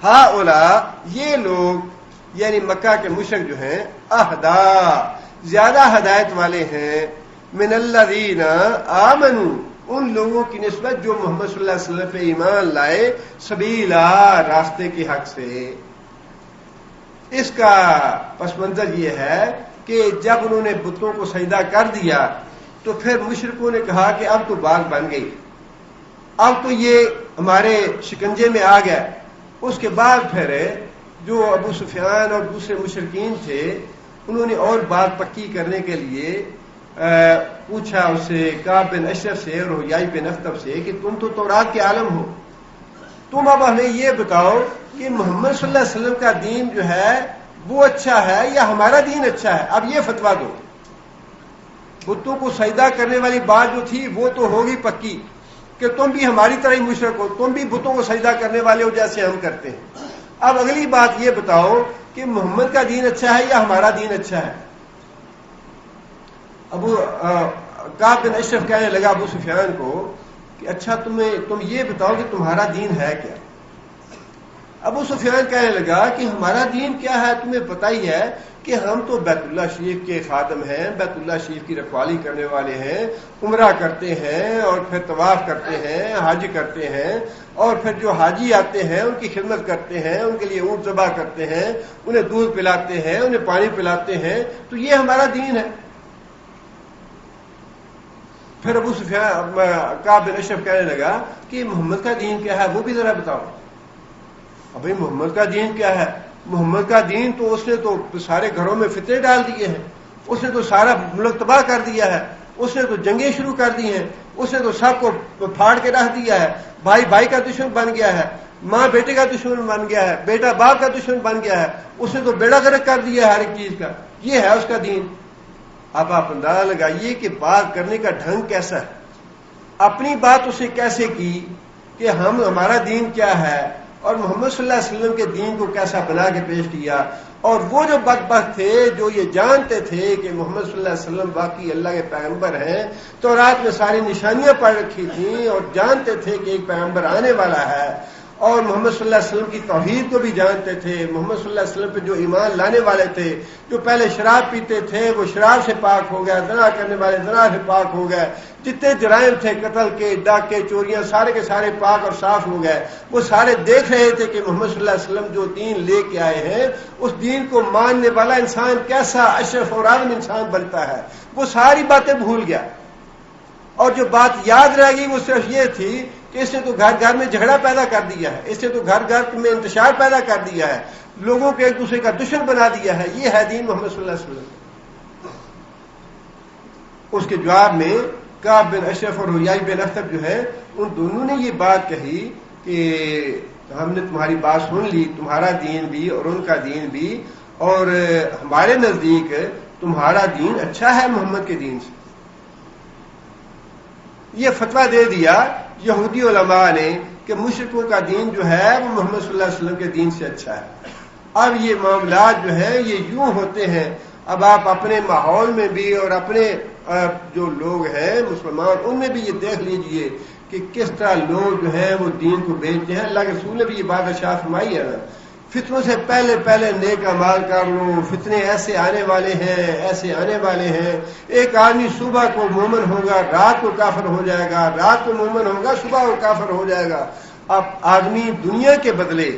ہؤلاء یہ لوگ یعنی مکہ کے مشرک جو ہیں، اہدی زیادہ ہدایت والے ہیں، من الذین آمنوا ان لوگوں کی نسبت جو محمد صلی اللہ علیہ وسلم پہ ایمان لائے، سبیلا راستے کے حق سے. اس کا پس منظر یہ ہے کہ جب انہوں نے بتوں کو سجدہ کر دیا تو پھر مشرکوں نے کہا کہ اب تو بات بن گئی، اب تو یہ ہمارے شکنجے میں آ گیا. اس کے بعد پھر جو ابو سفیان اور دوسرے مشرکین تھے انہوں نے اور بات پکی کرنے کے لیے پوچھا اس سے، کعب بن اشرف سے اور حیی بن اخطب سے کہ تم تو تورات کے عالم ہو، تم اب ہمیں یہ بتاؤ کہ محمد صلی اللہ علیہ وسلم کا دین جو ہے وہ اچھا ہے یا ہمارا دین اچھا ہے، اب یہ فتویٰ دو. بتوں کو سجدہ کرنے والی بات جو تھی وہ تو ہوگی پکی کہ تم بھی ہماری طرح ہی مشرک ہو، تم بھی بتوں کو سجدہ کرنے والے ہو جیسے ہم کرتے ہیں. اب اگلی بات یہ بتاؤ کہ محمد کا دین اچھا ہے یا ہمارا دین اچھا ہے. ابو کعب بن اشرف کہنے لگا ابو سفیان کو کہ اچھا تم یہ بتاؤ کہ تمہارا دین ہے کیا. ابو سفیان کہنے لگا کہ ہمارا دین کیا ہے تمہیں پتہ ہی ہے کہ ہم تو بیت اللہ شریف کے خادم ہیں، بیت اللہ شریف کی رکھوالی کرنے والے ہیں، عمرہ کرتے ہیں اور پھر طواف کرتے ہیں، حج کرتے ہیں، اور پھر جو حاجی آتے ہیں ان کی خدمت کرتے ہیں، ان کے لیے اونٹ ذبح کرتے ہیں، انہیں دودھ پلاتے ہیں، انہیں پانی پلاتے ہیں، تو یہ ہمارا دین ہے. پھر ابو سفیان کعب بن اشرف کہنے لگا کہ محمد کا دین کیا ہے وہ بھی ذرا بتاؤ. ابھی محمد کا دین کیا ہے؟ محمد کا دین تو اس نے تو سارے گھروں میں فتنے ڈال دیے ہیں، اس نے تو سارا ملک تباہ کر دیا ہے، اس نے تو جنگیں شروع کر دی ہیں، اس نے تو سب کو پھاڑ کے رکھ دیا ہے، بھائی بھائی کا دشمن بن گیا ہے، ماں بیٹے کا دشمن بن گیا ہے، بیٹا باپ کا دشمن بن گیا ہے، اس نے تو بیڑا غرق کر دیا ہے ہر ایک چیز کا. یہ ہے اس کا دین. اب آپ اندازہ لگائیے کہ بات کرنے کا ڈھنگ کیسا ہے، اپنی بات اسے کیسے کی کہ ہمارا دین کیا ہے، اور محمد صلی اللہ علیہ وسلم کے دین کو کیسا بنا کے پیش کیا. اور وہ جو بدبخت تھے جو یہ جانتے تھے کہ محمد صلی اللہ علیہ وسلم واقعی اللہ کے پیغمبر ہیں، تو رات میں ساری نشانیاں پڑھ رکھی تھیں اور جانتے تھے کہ ایک پیغمبر آنے والا ہے، اور محمد صلی اللہ علیہ وسلم کی توحید کو بھی جانتے تھے، محمد صلی اللہ علیہ وسلم پہ جو ایمان لانے والے تھے، جو پہلے شراب پیتے تھے وہ شراب سے پاک ہو گئے، زنا کرنے والے زنا سے پاک ہو گئے، جتنے جرائم تھے قتل کے ڈاکے چوریاں سارے کے سارے پاک اور صاف ہو گئے. وہ سارے دیکھ رہے تھے کہ محمد صلی اللہ علیہ وسلم جو دین لے کے آئے ہیں اس دین کو ماننے والا انسان کیسا اشرف اور اعظم انسان بنتا ہے. وہ ساری باتیں بھول گیا، اور جو بات یاد رہ گئی وہ صرف یہ تھی کہ اس نے تو گھر گھر میں جھگڑا پیدا کر دیا ہے، اس نے تو گھر گھر میں انتشار پیدا کر دیا ہے، لوگوں کو ایک دوسرے کا دشمن بنا دیا ہے. یہ ہے دین محمد صلی اللہ علیہ وسلم. اس کے جواب میں کعب بن اشرف اور حیی بن اخطب جو ہے ان دونوں نے یہ بات کہی کہ ہم نے تمہاری بات سن لی، تمہارا دین بھی اور ان کا دین بھی، اور ہمارے نزدیک تمہارا دین اچھا ہے محمد کے دین سے. یہ فتویٰ دے دیا یہودی علماء نے کہ مشرکوں کا دین جو ہے وہ محمد صلی اللہ علیہ وسلم کے دین سے اچھا ہے. اب یہ معاملات جو ہیں یہ یوں ہوتے ہیں. اب آپ اپنے ماحول میں بھی اور اپنے جو لوگ ہیں مسلمان ان میں بھی یہ دیکھ لیجئے کہ کس طرح لوگ جو ہیں وہ دین کو بیچتے ہیں. اللہ کے رسول نے بھی یہ بات ارشاد فرمائی ہے نا، فتنوں سے پہلے پہلے نیک اعمال کر لو، فتنے ایسے آنے والے ہیں ایسے آنے والے ہیں. ایک آدمی صبح کو مومن ہوگا رات کو کافر ہو جائے گا، رات کو مومن ہوگا صبح کو کافر ہو جائے گا. اب آدمی دنیا کے بدلے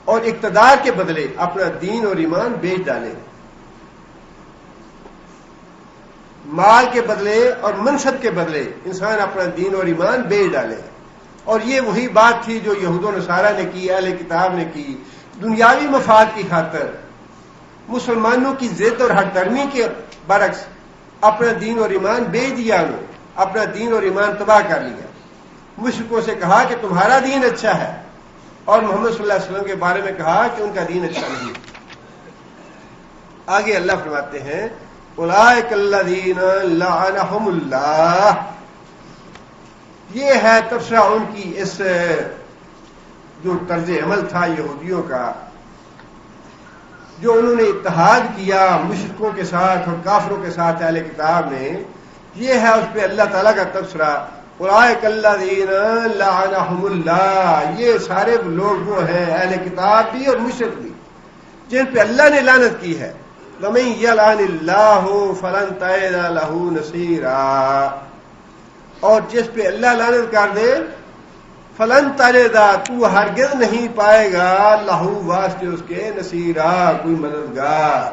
اور اقتدار کے بدلے اپنا دین اور ایمان بیچ ڈالے، مال کے بدلے اور منصب کے بدلے انسان اپنا دین اور ایمان بیچ ڈالے. اور یہ وہی بات تھی جو یہود و نصارہ نے کی، اہل کتاب نے کی. دنیاوی مفاد کی خاطر مسلمانوں کی ضد اور ہٹ درمی کے برعکس اپنا دین اور ایمان بیچ دیا، انہوں اپنا دین اور ایمان تباہ کر لیا. مشرکوں سے کہا کہ تمہارا دین اچھا ہے، اور محمد صلی اللہ علیہ وسلم کے بارے میں کہا کہ ان کا دین اچھا نہیں. آگے اللہ فرماتے ہیں اولئک الذین لعنہم اللہ، یہ ہے تبصرہ ان کی اس جو طرز عمل تھا یہودیوں کا، جو انہوں نے اتحاد کیا مشرکوں کے ساتھ اور کافروں کے ساتھ اہل کتاب نے، یہ ہے اس پہ اللہ تعالیٰ کا تبصرہ۔ اولئک الذین لعنہم اللہ، یہ سارے لوگ وہ ہیں اہل کتاب بھی اور مشرک بھی جن پہ اللہ نے لعنت کی ہے۔ وَمَن یلعن اللہ فلن تجد لہ نصیرا، اور جس پہ اللہ لعنت کر دے فلن تجد، تو ہرگز نہیں پائے گا لہو واسطے اس کے نصیرا، کوئی مددگار۔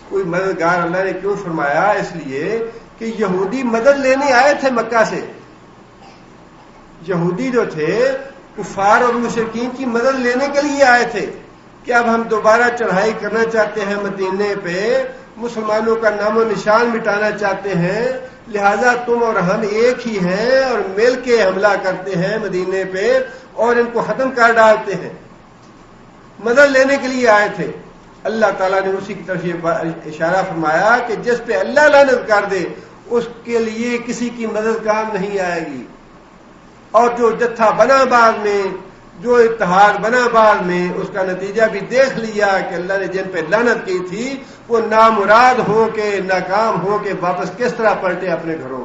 کوئی مددگار اللہ نے کیوں فرمایا؟ اس لیے کہ یہودی مدد لینے آئے تھے مکہ سے۔ یہودی جو تھے کفار اور مشرکین کی مدد لینے کے لیے آئے تھے کہ اب ہم دوبارہ چڑھائی کرنا چاہتے ہیں مدینے پہ، مسلمانوں کا نام و نشان مٹانا چاہتے ہیں، لہذا تم اور ہم ایک ہی ہیں اور مل کے حملہ کرتے ہیں مدینے پہ اور ان کو ختم کر ڈالتے ہیں۔ مدد لینے کے لیے آئے تھے۔ اللہ تعالیٰ نے اسی کی طرف یہ اشارہ فرمایا کہ جس پہ اللہ لعنت کر دے اس کے لیے کسی کی مدد کام نہیں آئے گی۔ اور جو جتھا بنا بعد میں، جو اتحاد بنا بعد میں، اس کا نتیجہ بھی دیکھ لیا کہ اللہ نے جن پہ لعنت کی تھی وہ نامراد ہو کے، ناکام ہو کے واپس کس طرح پلٹے اپنے گھروں۔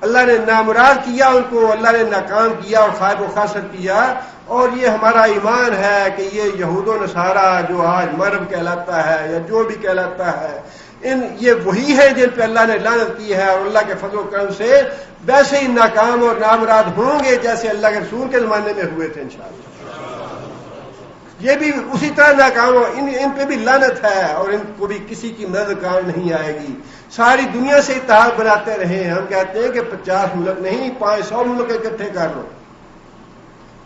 اللہ نے نامراد کیا ان کو، اللہ نے ناکام کیا اور خائب و خاسر کیا۔ اور یہ ہمارا ایمان ہے کہ یہ یہود و نصارہ جو آج مرب کہلاتا ہے یا جو بھی کہلاتا ہے، یہ وہی ہے جن پہ اللہ نے لعنت کی ہے، اور اللہ کے فضل و کرم سے ویسے ہی ناکام اور نامراد ہوں گے جیسے اللہ کے رسول کے زمانے میں ہوئے تھے انشاءاللہ۔ یہ بھی اسی طرح ناکام ہو، ان پہ بھی لعنت ہے اور ان کو بھی کسی کی مدد کام نہیں آئے گی۔ ساری دنیا سے اتحاد بناتے رہے، ہم کہتے ہیں کہ 50 ملک نہیں، 500 ملک اکٹھے کر لو،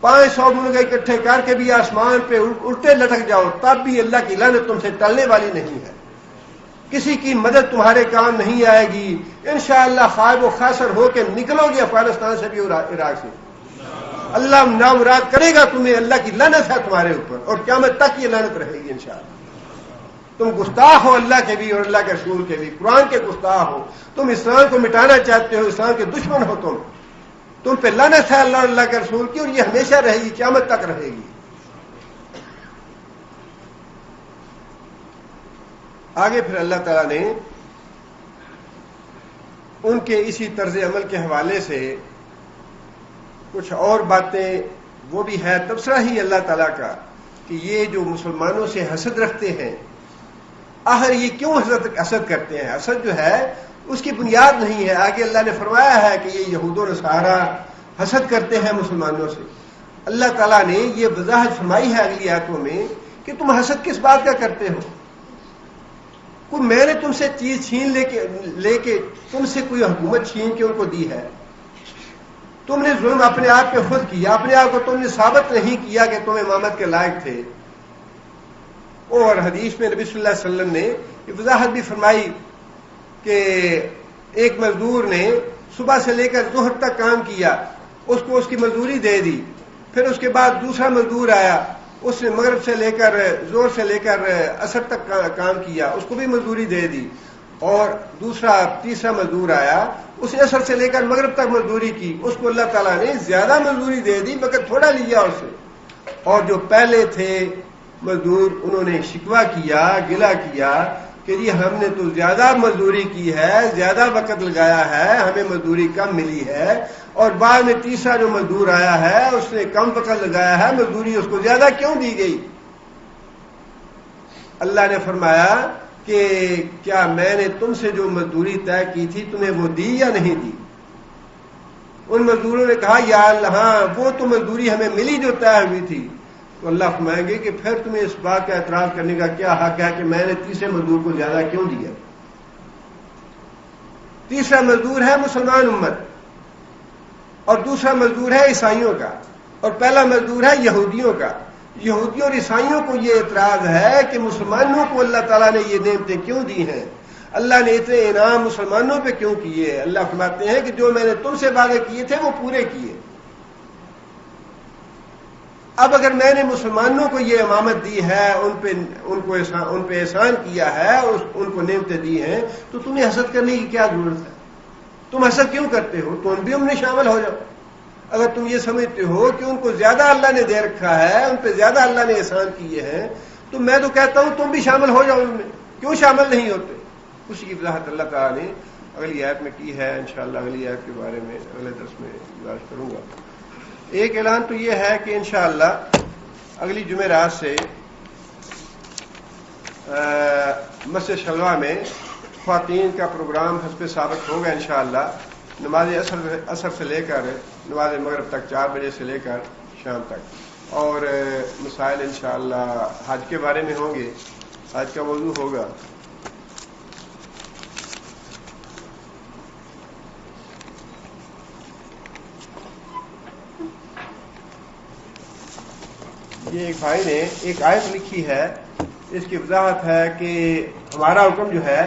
500 ملک اکٹھے کر کے بھی آسمان پہ الٹے لٹک جاؤ، تب بھی اللہ کی لعنت تم سے ٹلنے والی نہیں ہے۔ کسی کی مدد تمہارے کام نہیں آئے گی۔ انشاءاللہ خائب و خاسر ہو کے نکلو گے افغانستان سے بھی اور عراق سے، اللہ نامراد کرے گا تمہیں، اللہ کی لعنت ہے تمہارے اوپر اور قیامت تک یہ لعنت رہے گی انشاءاللہ۔ تم گستاخ ہو اللہ کے بھی اور اللہ کے رسول کے بھی، قرآن کے گستاخ ہو، تم اسلام کو مٹانا چاہتے ہو، اسلام کے دشمن ہو، تم پہ لعنت ہے اللہ اور اللہ کے رسول کی، اور یہ ہمیشہ رہے گی، قیامت تک رہے گی۔ آگے پھر اللہ تعالیٰ نے ان کے اسی طرز عمل کے حوالے سے کچھ اور باتیں، وہ بھی ہے تبصرہ ہی اللہ تعالیٰ کا کہ یہ جو مسلمانوں سے حسد رکھتے ہیں، آخر یہ کیوں حسد کرتے ہیں؟ حسد جو ہے اس کی بنیاد نہیں ہے۔ آگے اللہ نے فرمایا ہے کہ یہ یہود و نصارہ حسد کرتے ہیں مسلمانوں سے۔ اللہ تعالیٰ نے یہ وضاحت فرمائی ہے اگلی آیتوں میں کہ تم حسد کس بات کا کرتے ہو؟ کوئی میں نے تم سے چیز چھین لے کے تم سے کوئی حکومت چھین کے ان کو دی ہے؟ تم نے ظلم اپنے آپ پہ خود کیا، اپنے آپ کو تم نے ثابت نہیں کیا کہ تم امامت کے لائق تھے۔ اور حدیث میں نبی صلی اللہ علیہ وسلم نے یہ وضاحت بھی فرمائی کہ ایک مزدور نے صبح سے لے کر ظہر تک کام کیا، اس کو اس کی مزدوری دے دی، پھر اس کے بعد دوسرا مزدور آیا، اس نے مغرب سے لے کر زور سے لے کر عصر تک کام کیا، اس کو بھی مزدوری دے دی، اور تیسرا مزدور آیا، اس نے عصر سے لے کر مغرب تک مزدوری کی، اس کو اللہ تعالیٰ نے زیادہ مزدوری دے دی مگر تھوڑا لیا اس سے۔ اور جو پہلے تھے مزدور انہوں نے شکوہ کیا، گلہ کیا کہ جی ہم نے تو زیادہ مزدوری کی ہے، زیادہ وقت لگایا ہے، ہمیں مزدوری کم ملی ہے، اور بعد میں تیسرا جو مزدور آیا ہے اس نے کم وقت لگایا ہے، مزدوری اس کو زیادہ کیوں دی گئی؟ اللہ نے فرمایا کہ کیا میں نے تم سے جو مزدوری طے کی تھی تمہیں وہ دی یا نہیں دی؟ ان مزدوروں نے کہا یا اللہ ہاں وہ تو مزدوری ہمیں ملی جو طے ہوئی تھی۔ تو اللہ فرمائیں گے کہ پھر تمہیں اس بات کا اعتراض کرنے کا کیا حق ہے کہ میں نے تیسرے مزدور کو زیادہ کیوں دیا؟ تیسرا مزدور ہے مسلمان امت، اور دوسرا مزدور ہے عیسائیوں کا، اور پہلا مزدور ہے یہودیوں کا۔ یہودیوں اور عیسائیوں کو یہ اعتراض ہے کہ مسلمانوں کو اللہ تعالیٰ نے یہ نعمتیں کیوں دی ہیں، اللہ نے اتنے انعام مسلمانوں پہ کیوں کیے؟ اللہ فرماتے ہیں کہ جو میں نے تم سے وعدے کیے تھے وہ پورے کیے۔ اب اگر میں نے مسلمانوں کو یہ امامت دی ہے، ان پہ احسان کیا ہے، ان کو نعمتیں دی ہیں، تو تمہیں حسد کرنے کی کیا ضرورت ہے؟ تم حسد کیوں کرتے ہو؟ تم بھی ان میں شامل ہو جاؤ۔ اگر تم یہ سمجھتے ہو کہ ان کو زیادہ اللہ نے دے رکھا ہے، ان پہ زیادہ اللہ نے احسان کیے ہیں، تو میں تو کہتا ہوں تم بھی شامل ہو جاؤ ان میں۔ کیوں شامل نہیں ہوتے؟ اسی کی وضاحت اللہ تعالیٰ نے اگلی آیت میں کی ہے۔ انشاءاللہ اگلی آیت کے بارے میں اگلے درس میں گزارش کروں گا۔ ایک اعلان تو یہ ہے کہ انشاءاللہ اگلی جمعرات سے مسجد شلوہ میں خواتین کا پروگرام حسب ثابت ہوگا انشاءاللہ، نماز عصر سے لے کر نماز مغرب تک، 4 بجے سے لے کر شام تک، اور مسائل انشاءاللہ حج کے بارے میں ہوں گے، حج کا موضوع ہوگا۔ یہ ایک بھائی نے ایک آیت لکھی ہے، اس کی وضاحت ہے کہ ہمارا حکم جو ہے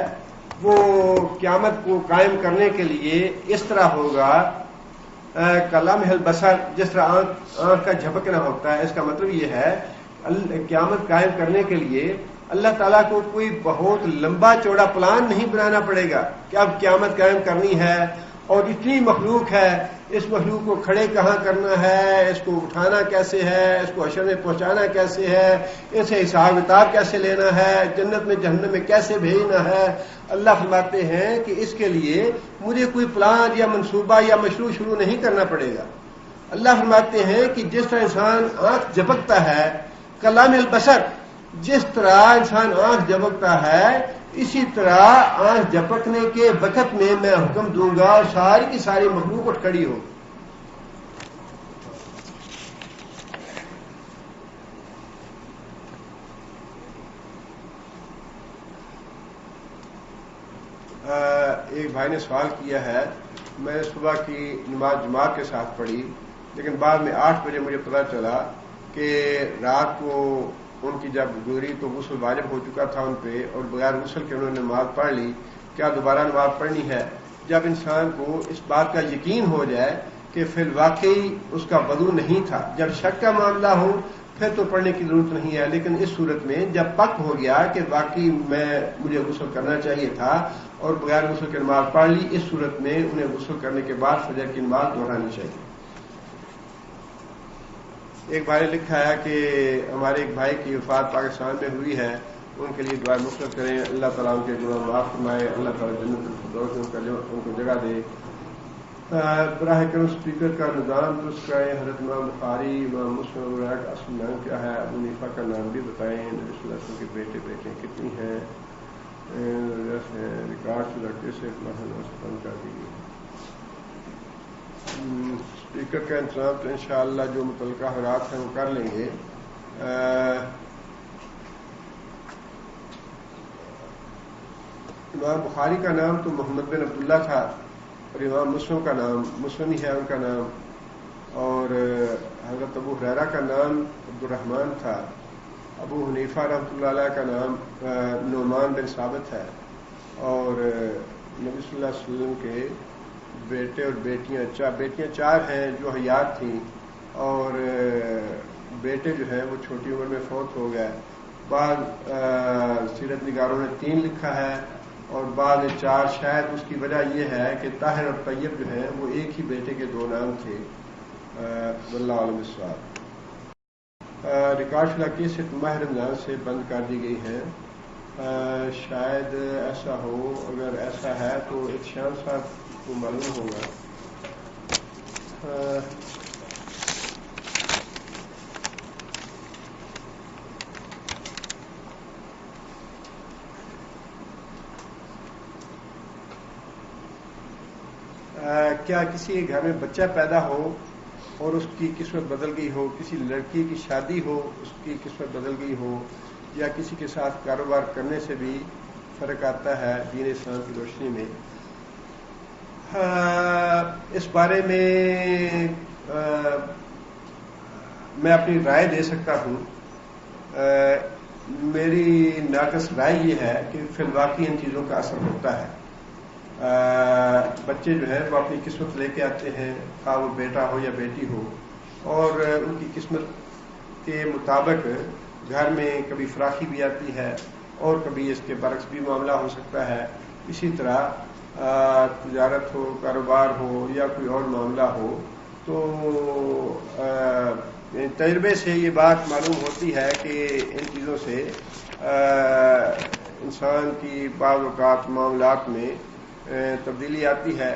وہ قیامت کو قائم کرنے کے لیے اس طرح ہوگا کلمح البصر، جس طرح آنکھ کا جھپکنا ہوتا ہے۔ اس کا مطلب یہ ہے قیامت قائم کرنے کے لیے اللہ تعالیٰ کو کوئی بہت لمبا چوڑا پلان نہیں بنانا پڑے گا کہ اب قیامت قائم کرنی ہے اور اتنی مخلوق ہے، اس مخلوق کو کھڑے کہاں کرنا ہے، اس کو اٹھانا کیسے ہے، اس کو حشر میں پہنچانا کیسے ہے، اسے حساب کتاب کیسے لینا ہے، جنت میں جہنم میں کیسے بھیجنا ہے۔ اللہ فرماتے ہیں کہ اس کے لیے مجھے کوئی پلان یا منصوبہ یا مشروع شروع نہیں کرنا پڑے گا۔ اللہ فرماتے ہیں کہ جس طرح انسان آنکھ جھپکتا ہے، کلام البصر، جس طرح انسان آنکھ جھپکتا ہے، اسی طرح آنکھ جھپکنے کے وقت میں میں حکم دوں گا اور ساری کی ساری مخلوق اٹھ کھڑی ہو۔ ایک بھائی نے سوال کیا ہے، میں نے صبح کی نماز جماعت کے ساتھ پڑھی، لیکن بعد میں 8 بجے مجھے پتہ چلا کہ رات کو ان کی جب گزری تو غسل واجب ہو چکا تھا ان پہ، اور بغیر غسل کے انہوں نے نماز پڑھ لی، کیا دوبارہ نماز پڑھنی ہے؟ جب انسان کو اس بات کا یقین ہو جائے کہ فی الواقعی اس کا وضو نہیں تھا، جب شک کا معاملہ ہو پھر تو پڑھنے کی ضرورت نہیں ہے، لیکن اس صورت میں جب پک ہو گیا کہ واقعی مجھے غسل کرنا چاہیے تھا اور بغیر غسل کی نماز پڑھ لی، اس صورت میں انہیں غسل کرنے کے بعد فجر کی نماز دہرانی چاہیے۔ ایک بھائی نے لکھا ہے کہ ہمارے ایک بھائی کی وفات پاکستان میں ہوئی ہے، ان کے لیے دعا مختصر کریں، اللہ تعالیٰ ان کے گناہ معاف فرمائے، اللہ تعالیٰ جنت الفردوس میں ان کو جگہ دے۔ براہ کرم اسپیکر کا نظام درست کریں، حضرت امام بخاری، امام مسلم کا اصل نام کیا ہے، ابو حنیفہ کا نام بھی بتائیں، نبی صلی اللہ علیہ وسلم کے بیٹے بیٹیاں کتنی ہیں، ریکارڈ سے لڑکے سے بند کر دیجیے۔ اسپیکر کا انتظام تو انشاءاللہ جو متعلقہ حضرات ہیں وہ کر لیں گے۔ امام بخاری کا نام تو محمد بن عبداللہ تھا، اور امام مسلم کا نام مسلم ہی ہے ان کا نام، اور حضرت ابو ہریرہ کا نام عبد الرحمن تھا، ابو حنیفہ رحمۃ اللہ علیہ کا نام نعمان بن ثابت ہے، اور نبی صلی اللہ علیہ وسلم کے بیٹے اور بیٹیاں 4 ہیں جو حیات تھیں، اور بیٹے جو ہیں وہ چھوٹی عمر میں فوت ہو گئے۔ بعض سیرت نگاروں نے 3 لکھا ہے اور بعض نے 4۔ شاید اس کی وجہ یہ ہے کہ طاہر اور طیب جو ہیں وہ ایک ہی بیٹے کے 2 نام تھے۔ واللہ عالم بالصواب۔ ریکارڈ شدہ کیسٹ ماہ رمضان سے بند کر دی گئی ہیں، شاید ایسا ہو، اگر ایسا ہے تو احتشام صاحب کو معلوم ہوگا۔ کیا کسی کے گھر میں بچہ پیدا ہو اور اس کی قسمت بدل گئی ہو، کسی لڑکی کی شادی ہو اس کی قسمت بدل گئی ہو، یا کسی کے ساتھ کاروبار کرنے سے بھی فرق آتا ہے دین اسلام کی روشنی میں؟ اس بارے میں میں اپنی رائے دے سکتا ہوں۔ میری ناقص رائے یہ ہے کہ فی الواقع ان چیزوں کا اثر ہوتا ہے۔ بچے جو ہیں وہ اپنی قسمت لے کے آتے ہیں، خواہ وہ بیٹا ہو یا بیٹی ہو، اور ان کی قسمت کے مطابق گھر میں کبھی فراخی بھی آتی ہے اور کبھی اس کے برعکس بھی معاملہ ہو سکتا ہے. اسی طرح تجارت ہو، کاروبار ہو یا کوئی اور معاملہ ہو تو تجربے سے یہ بات معلوم ہوتی ہے کہ ان چیزوں سے انسان کی بعض اوقات معاملات میں تبدیلی آتی ہے.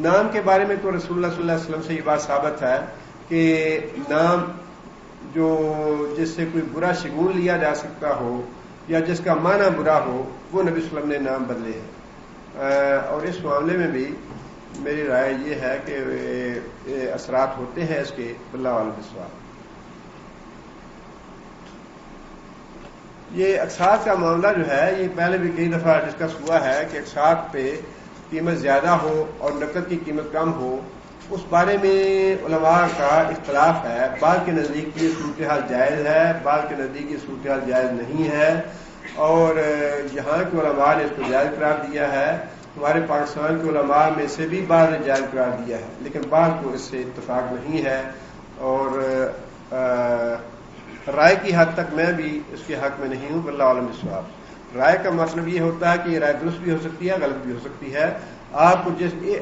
نام کے بارے میں تو رسول اللہ صلی اللہ علیہ وسلم سے یہ بات ثابت ہے کہ نام جس سے کوئی برا شگون لیا جا سکتا ہو یا جس کا معنی برا ہو وہ نبی صلی اللہ علیہ وسلم نے نام بدلے ہیں. اور اس معاملے میں بھی میری رائے یہ ہے کہ اثرات ہوتے ہیں اس کے باللہ عالم بالصواب. یہ اقساط کا معاملہ جو ہے یہ پہلے بھی کئی دفعہ ڈسکس ہوا ہے کہ اقساط پہ قیمت زیادہ ہو اور نقد کی قیمت کم ہو، اس بارے میں علماء کا اختلاف ہے. بعض کے نزدیک یہ صورتحال جائز ہے، بعض کے نزدیک یہ صورتحال جائز نہیں ہے، اور یہاں کے علماء نے اس کو جائز قرار دیا ہے. ہمارے پاکستان کے علماء میں سے بھی بعض نے جائز قرار دیا ہے، لیکن بعض کو اس سے اتفاق نہیں ہے. اور رائے کی حد تک میں بھی اس کے حق میں نہیں ہوں. واللہ عالم بالصواب. رائے کا مطلب یہ ہوتا ہے کہ یہ رائے درست بھی ہو سکتی ہے، غلط بھی ہو سکتی ہے. آپ کو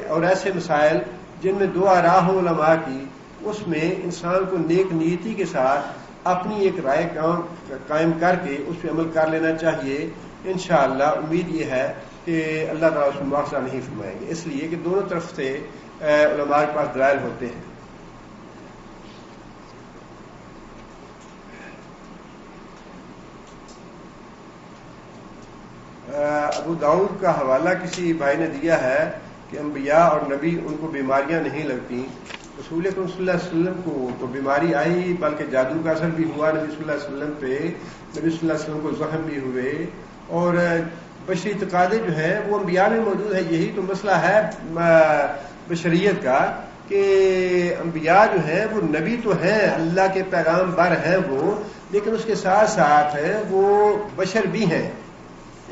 اور ایسے مسائل جن میں دو آراء ہوں علماء کی، اس میں انسان کو نیک نیتی کے ساتھ اپنی ایک رائے قائم کر کے اس پہ عمل کر لینا چاہیے. انشاءاللہ امید یہ ہے کہ اللہ تعالیٰ اس میں مواخذہ نہیں فرمائیں گے، اس لیے کہ دونوں طرف سے علماء کے پاس دلائل ہوتے ہیں. ابو داؤد کا حوالہ کسی بھائی نے دیا ہے کہ انبیاء اور نبی ان کو بیماریاں نہیں لگتی. رسول اکرم صلی اللہ علیہ وسلم کو تو بیماری آئی، بلکہ جادو کا اثر بھی ہوا نبی صلی اللہ علیہ وسلم پہ. نبی صلی اللہ علیہ وسلم کو زخم بھی ہوئے، اور بشری تقاضے جو ہیں وہ انبیاء میں موجود ہے. یہی تو مسئلہ ہے بشریت کا کہ انبیاء جو ہیں وہ نبی تو ہیں، اللہ کے پیغام بر ہیں وہ، لیکن اس کے ساتھ ساتھ وہ بشر بھی ہیں.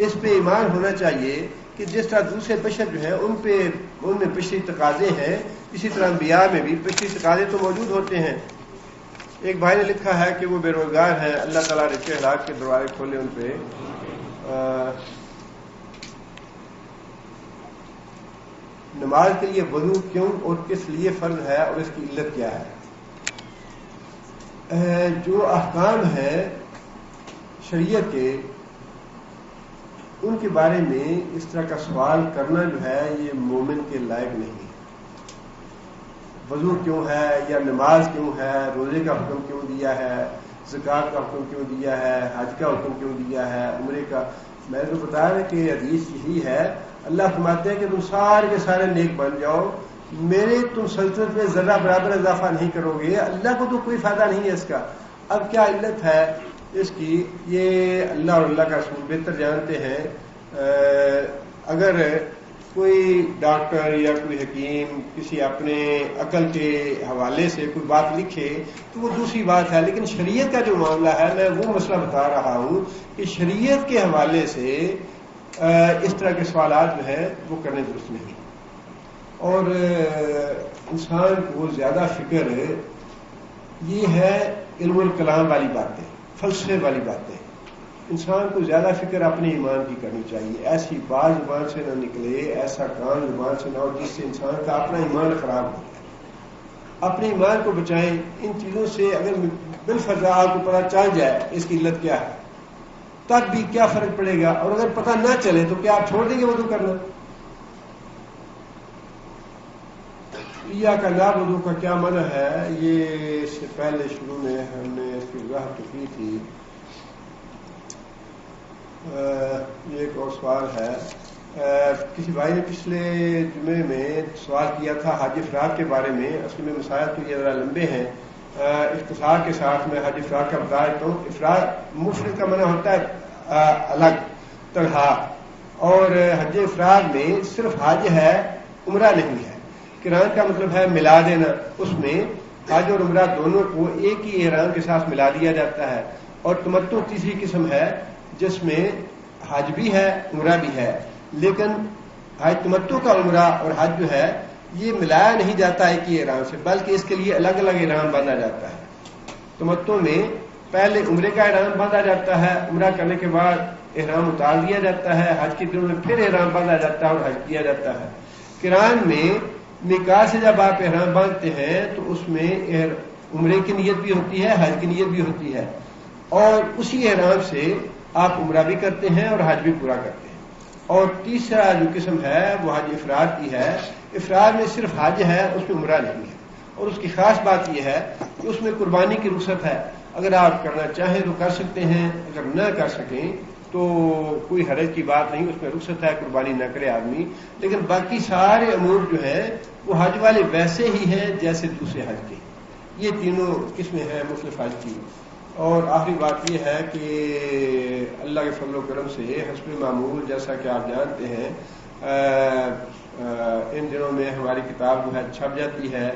اس پہ ایمان ہونا چاہیے کہ جس طرح دوسرے بشر جو ہیں ان میں بشری تقاضے ہیں، اسی طرح انبیاء میں بھی بشری تقاضے تو موجود ہوتے ہیں. ایک بھائی نے لکھا ہے کہ وہ بے روزگار ہیں، اللہ تعالیٰ رزق حلال کے دروازے کھولے ان پہ. نماز کے لیے وضو کیوں اور کس لیے فرض ہے اور اس کی علت کیا ہے؟ جو احکام ہیں شریعت کے، ان کے بارے میں اس طرح کا سوال کرنا جو ہے یہ مومن کے لائق نہیں. وضو کیوں ہے یا نماز کیوں ہے، روزے کا حکم کیوں دیا ہے، زکوٰۃ کا حکم کیوں دیا ہے، حج کا حکم کیوں دیا ہے، عمرے کا. میں نے تو بتایا کہ حدیث یہی ہے، اللہ فرماتے ہیں کہ تم سارے کے سارے نیک بن جاؤ، میرے تم سلطنت میں ذرہ برابر اضافہ نہیں کرو گے، اللہ کو تو کوئی فائدہ نہیں ہے اس کا. اب کیا علت ہے اس کی، یہ اللہ اور اللہ کا رسول بہتر جانتے ہیں. اگر کوئی ڈاکٹر یا کوئی حکیم کسی اپنے عقل کے حوالے سے کوئی بات لکھے تو وہ دوسری بات ہے، لیکن شریعت کا جو معاملہ ہے میں وہ مسئلہ بتا رہا ہوں کہ شریعت کے حوالے سے اس طرح کے سوالات جو ہیں وہ کرنے درست نہیں. اور انسان کو زیادہ فکر یہ ہے علم الکلام والی باتیں، فلسفے والی باتیں. انسان کو زیادہ فکر اپنے ایمان کی کرنی چاہیے. ایسی بات زبان سے نہ نکلے، ایسا کام زبان سے نہ ہو جس سے انسان کا اپنا ایمان خراب ہو جائے. اپنے ایمان کو بچائیں ان چیزوں سے. اگر بالفرض آپ کو پتہ چل جائے اس کی علت کیا ہے تب بھی کیا فرق پڑے گا، اور اگر پتہ نہ چلے تو کیا آپ چھوڑ دیں گے وضو کرنا؟ کا نعبد کا کیا معنی ہے، یہ اس سے پہلے شروع میں ہم نے اس کی وضاحت کی تھی. یہ ایک اور سوال ہے. کسی بھائی نے پچھلے جمعے میں سوال کیا تھا حج افراد کے بارے میں. اصل میں مسائل تو یہ ذرا لمبے ہیں، اختصار کے ساتھ میں حج افراد کا بتا دیتا ہوں. افراد مفرد کا معنی ہوتا ہے الگ تنہا، اور حج افراد میں صرف حج ہے، عمرہ نہیں ہے. قران کا مطلب ہے ملا دینا، اس میں حج اور عمرہ دونوں کو ایک ہی احرام کے ساتھ ملا دیا جاتا ہے. اور تمتع تیسری قسم ہے جس میں حج بھی ہے عمرہ بھی ہے، لیکن حج تمتع کا عمرہ اور حج جو ہے یہ ملایا نہیں جاتا ایک ہی احرام سے، بلکہ اس کے لیے الگ الگ احرام باندھا جاتا ہے. تمتع میں پہلے عمرے کا احرام باندھا جاتا ہے، عمرہ کرنے کے بعد احرام اتار دیا جاتا ہے، حج کے دنوں میں پھر احرام باندھا جاتا ہے اور حج کیا جاتا ہے۔ قران میں میقات سے جب آپ احرام باندھتے ہیں تو اس میں عمرے کی نیت بھی ہوتی ہے، حج کی نیت بھی ہوتی ہے، اور اسی احرام سے آپ عمرہ بھی کرتے ہیں اور حج بھی پورا کرتے ہیں۔ اور تیسرا جو قسم ہے وہ حج افراد کی ہے۔ افراد میں صرف حج ہے، اس میں عمرہ نہیں ہے، اور اس کی خاص بات یہ ہے کہ اس میں قربانی کی رخصت ہے۔ اگر آپ کرنا چاہیں تو کر سکتے ہیں، اگر نہ کر سکیں تو کوئی حرج کی بات نہیں، اس میں رخصت ہے، قربانی نہ کرے آدمی۔ لیکن باقی سارے امور جو ہیں وہ حج والے ویسے ہی ہیں جیسے دوسرے حج کے۔ یہ تینوں قسمیں ہیں مختلف حج کی۔ اور آخری بات یہ ہے کہ اللہ کے فضل و کرم سے حسب معمول جیسا کہ آپ جانتے ہیں ان دنوں میں ہماری کتاب جو ہے چھپ جاتی ہے۔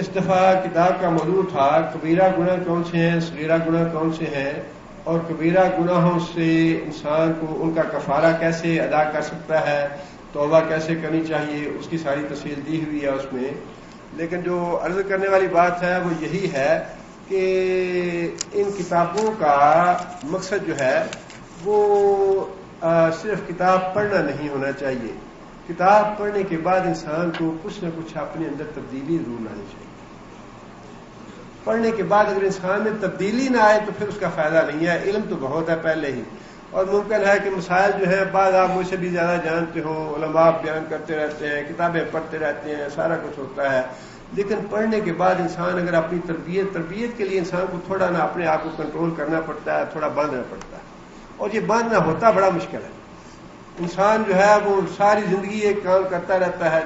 اس دفعہ کتاب کا موضوع تھا کبیرہ گناہ کون سے ہیں، صغیرہ گناہ کون سے ہیں، اور کبیرہ گناہوں سے انسان کو ان کا کفارہ کیسے ادا کر سکتا ہے، توبہ کیسے کرنی چاہیے، اس کی ساری تفصیل دی ہوئی ہے اس میں۔ لیکن جو عرض کرنے والی بات ہے وہ یہی ہے کہ ان کتابوں کا مقصد جو ہے وہ صرف کتاب پڑھنا نہیں ہونا چاہیے۔ کتاب پڑھنے کے بعد انسان کو کچھ نہ کچھ اپنے اندر تبدیلی ضرور لانی چاہیے۔ پڑھنے کے بعد اگر انسان میں تبدیلی نہ آئے تو پھر اس کا فائدہ نہیں ہے۔ علم تو بہت ہے پہلے ہی، اور ممکن ہے کہ مسائل جو ہیں بعض آپ مجھ سے بھی زیادہ جانتے ہو، علماء بیان کرتے رہتے ہیں، کتابیں پڑھتے رہتے ہیں، سارا کچھ ہوتا ہے، لیکن پڑھنے کے بعد انسان اگر اپنی تربیت کے لیے انسان کو تھوڑا نہ اپنے آپ کو کنٹرول کرنا پڑتا ہے، تھوڑا باندھنا پڑتا ہے، اور یہ باندھنا ہوتا بڑا مشکل ہے۔ انسان جو ہے وہ ساری زندگی ایک کام کرتا رہتا ہے،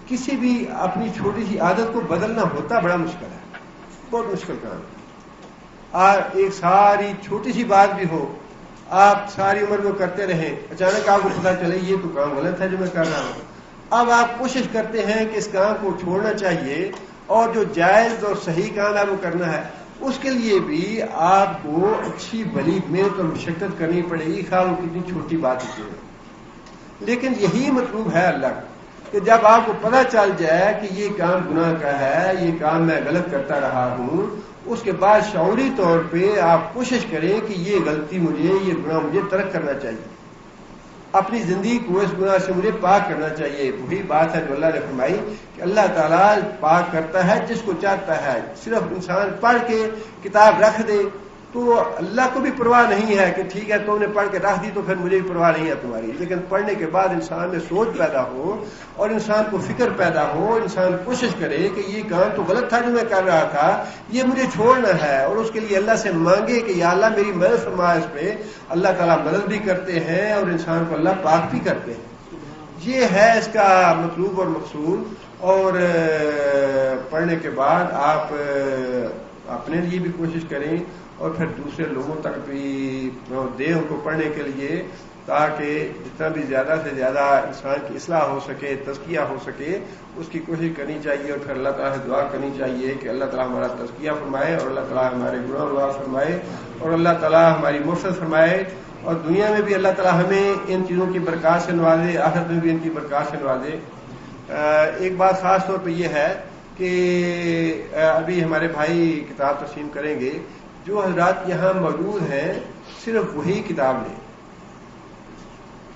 کسی بھی اپنی چھوٹی سی عادت کو بدلنا ہوتا بڑا مشکل ہے، بہت مشکل کام ہے۔ ایک ساری چھوٹی سی بات بھی ہو، آپ ساری عمر وہ کرتے رہیں، اچانک آپ کو پتا چلے یہ تو کام غلط ہے جو میں کر رہا ہوں، اب آپ کوشش کرتے ہیں کہ اس کام کو چھوڑنا چاہیے اور جو جائز اور صحیح کام ہے وہ کرنا ہے، اس کے لیے بھی آپ کو اچھی بھلی محنت اور مشقت کرنی پڑے گی، خواہ وہ کتنی چھوٹی بات ہوتی ہے۔ لیکن یہی مطلوب ہے اللہ کا کہ جب آپ کو پتہ چل جائے کہ یہ کام گناہ کا ہے، یہ کام میں غلط کرتا رہا ہوں، اس کے بعد شعوری طور پہ آپ کوشش کریں کہ یہ غلطی مجھے، یہ گناہ مجھے ترک کرنا چاہیے، اپنی زندگی کو اس گناہ سے مجھے پاک کرنا چاہیے۔ وہی بات ہے جو اللہ نے فرمائی کہ اللہ تعالیٰ پاک کرتا ہے جس کو چاہتا ہے۔ صرف انسان پڑھ کے کتاب رکھ دے تو اللہ کو بھی پرواہ نہیں ہے کہ ٹھیک ہے تم نے پڑھ کے رکھ دی تو پھر مجھے بھی پرواہ نہیں ہے تمہاری، لیکن پڑھنے کے بعد انسان میں سوچ پیدا ہو اور انسان کو فکر پیدا ہو، انسان کوشش کرے کہ یہ کام تو غلط تھا جو میں کر رہا تھا، یہ مجھے چھوڑنا ہے، اور اس کے لیے اللہ سے مانگے کہ یا اللہ میری مدد فرما اس پہ۔ اللہ تعالیٰ مدد بھی کرتے ہیں اور انسان کو اللہ پاک بھی کرتے ہیں۔ یہ ہے اس کا مطلوب اور مقصود۔ اور پڑھنے کے بعد آپ اپنے لیے بھی کوشش کریں اور پھر دوسرے لوگوں تک بھی دیں ان کو پڑھنے کے لیے، تاکہ جتنا بھی زیادہ سے زیادہ انسان کی اصلاح ہو سکے، تزکیہ ہو سکے، اس کی کوشش کرنی چاہیے، اور پھر اللہ تعالیٰ سے دعا کرنی چاہیے کہ اللہ تعالیٰ ہمارا تزکیہ فرمائے، اور اللہ تعالیٰ ہمارے گناہ معاف فرمائے، اور اللہ تعالیٰ ہماری مفرت فرمائے، اور دنیا میں بھی اللہ تعالیٰ ہمیں ان چیزوں کی برکات سے نوازے، آخرت میں بھی ان کی برکات سے نوازے۔ ایک بات خاص طور پہ یہ ہے کہ ابھی ہمارے بھائی کتاب تقسیم کریں گے، جو حضرات یہاں موجود ہیں صرف وہی کتاب لیں،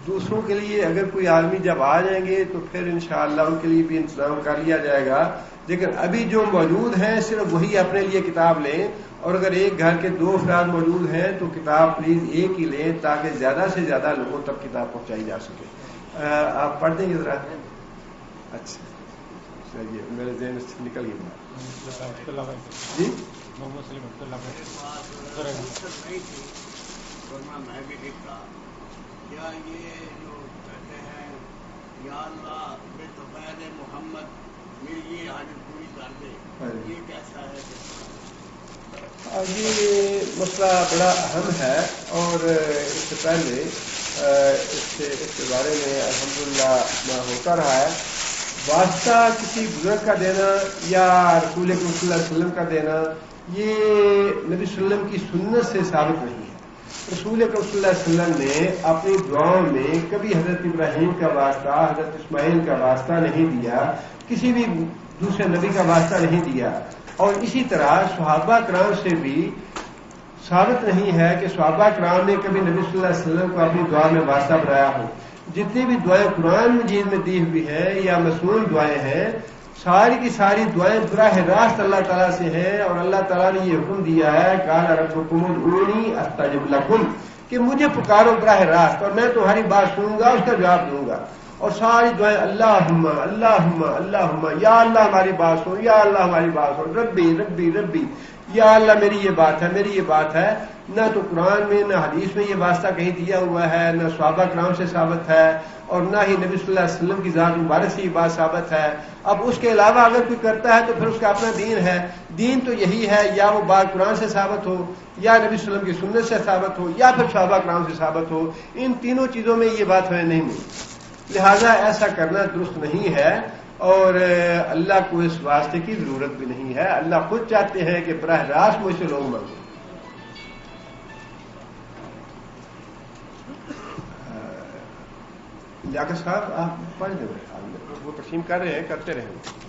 دوسروں کے لیے اگر کوئی آدمی جب آ جائیں گے تو پھر انشاءاللہ ان کے لیے بھی انتظام کر لیا جائے گا، لیکن ابھی جو موجود ہیں صرف وہی اپنے لیے کتاب لیں، اور اگر ایک گھر کے 2 افراد موجود ہیں تو کتاب پلیز ایک ہی لیں تاکہ زیادہ سے زیادہ لوگوں تک کتاب پہنچائی جا سکے۔ آپ پڑھ دیں گے ذرا؟ اچھا چلیے، میرے ذہن سے نکل گئی جی۔ میں بھی دیکھتا کیا یہ جو کہتے ہیں یا اللہ بے توفیق محمد میری یہ حاجت پوری کر دے، یہ کیسا ہے؟ یہ مسئلہ بڑا اہم ہے، اور اس سے پہلے اس کے بارے میں الحمدللہ ہوتا رہا ہے۔ واسطہ کسی بزرگ کا دینا یا رسول اکرم صلی اللہ علیہ وسلم کا دینا، یہ نبی صلی اللہ علیہ وسلم کی سنت سے ثابت نہیں ہے۔ رسول اکرم صلی اللہ علیہ وسلم نے اپنی دعاؤں میں کبھی حضرت ابراہیم کا واسطہ، حضرت اسماعیل کا واسطہ نہیں دیا، کسی بھی دوسرے نبی کا واسطہ نہیں دیا۔ اور اسی طرح صحابہ کرام سے بھی ثابت نہیں ہے کہ صحابہ کرام نے کبھی نبی صلی اللہ علیہ وسلم کو اپنی دعا میں واسطہ بنایا ہو. جتنی بھی دعائیں قرآن مجید میں دی ہوئی ہیں یا مسنون دعائیں ہیں، ساری کی ساری دعائیں براہ راست اللہ تعالیٰ سے ہیں، اور اللہ تعالیٰ نے یہ حکم دیا ہے قال ربکم ادعونی استجب لکم، کہ مجھے پکارو براہ راست اور میں تمہاری بات سنوں گا، اس کا جواب دوں گا. اور ساری دعائیں اللہم اللہم اللہم، یا اللہ ہماری بات سن، یا اللہ ہماری بات سن، ربی ربی ربی، یا اللہ میری یہ بات ہے، میری یہ بات ہے. نہ تو قرآن میں نہ حدیث میں یہ واسطہ کہیں دیا ہوا ہے، نہ صحابہ کرام سے ثابت ہے، اور نہ ہی نبی صلی اللہ علیہ وسلم کی ذات مبارک سے یہ بات ثابت ہے. اب اس کے علاوہ اگر کوئی کرتا ہے تو پھر اس کا اپنا دین ہے. دین تو یہی ہے، یا وہ بات قرآن سے ثابت ہو، یا نبی صلی اللہ علیہ وسلم کی سنت سے ثابت ہو، یا پھر صحابہ کرام سے ثابت ہو. ان تینوں چیزوں میں یہ بات ہمیں نہیں ملی. لہذا ایسا کرنا درست نہیں ہے، اور اللہ کو اس واسطے کی ضرورت بھی نہیں ہے. اللہ خود چاہتے ہیں کہ براہ راست مجھ سے لوگ مانگیں. لیاقت صاحب آپ پڑھ دیں، وہ تقسیم کر رہے ہیں، کرتے رہیں.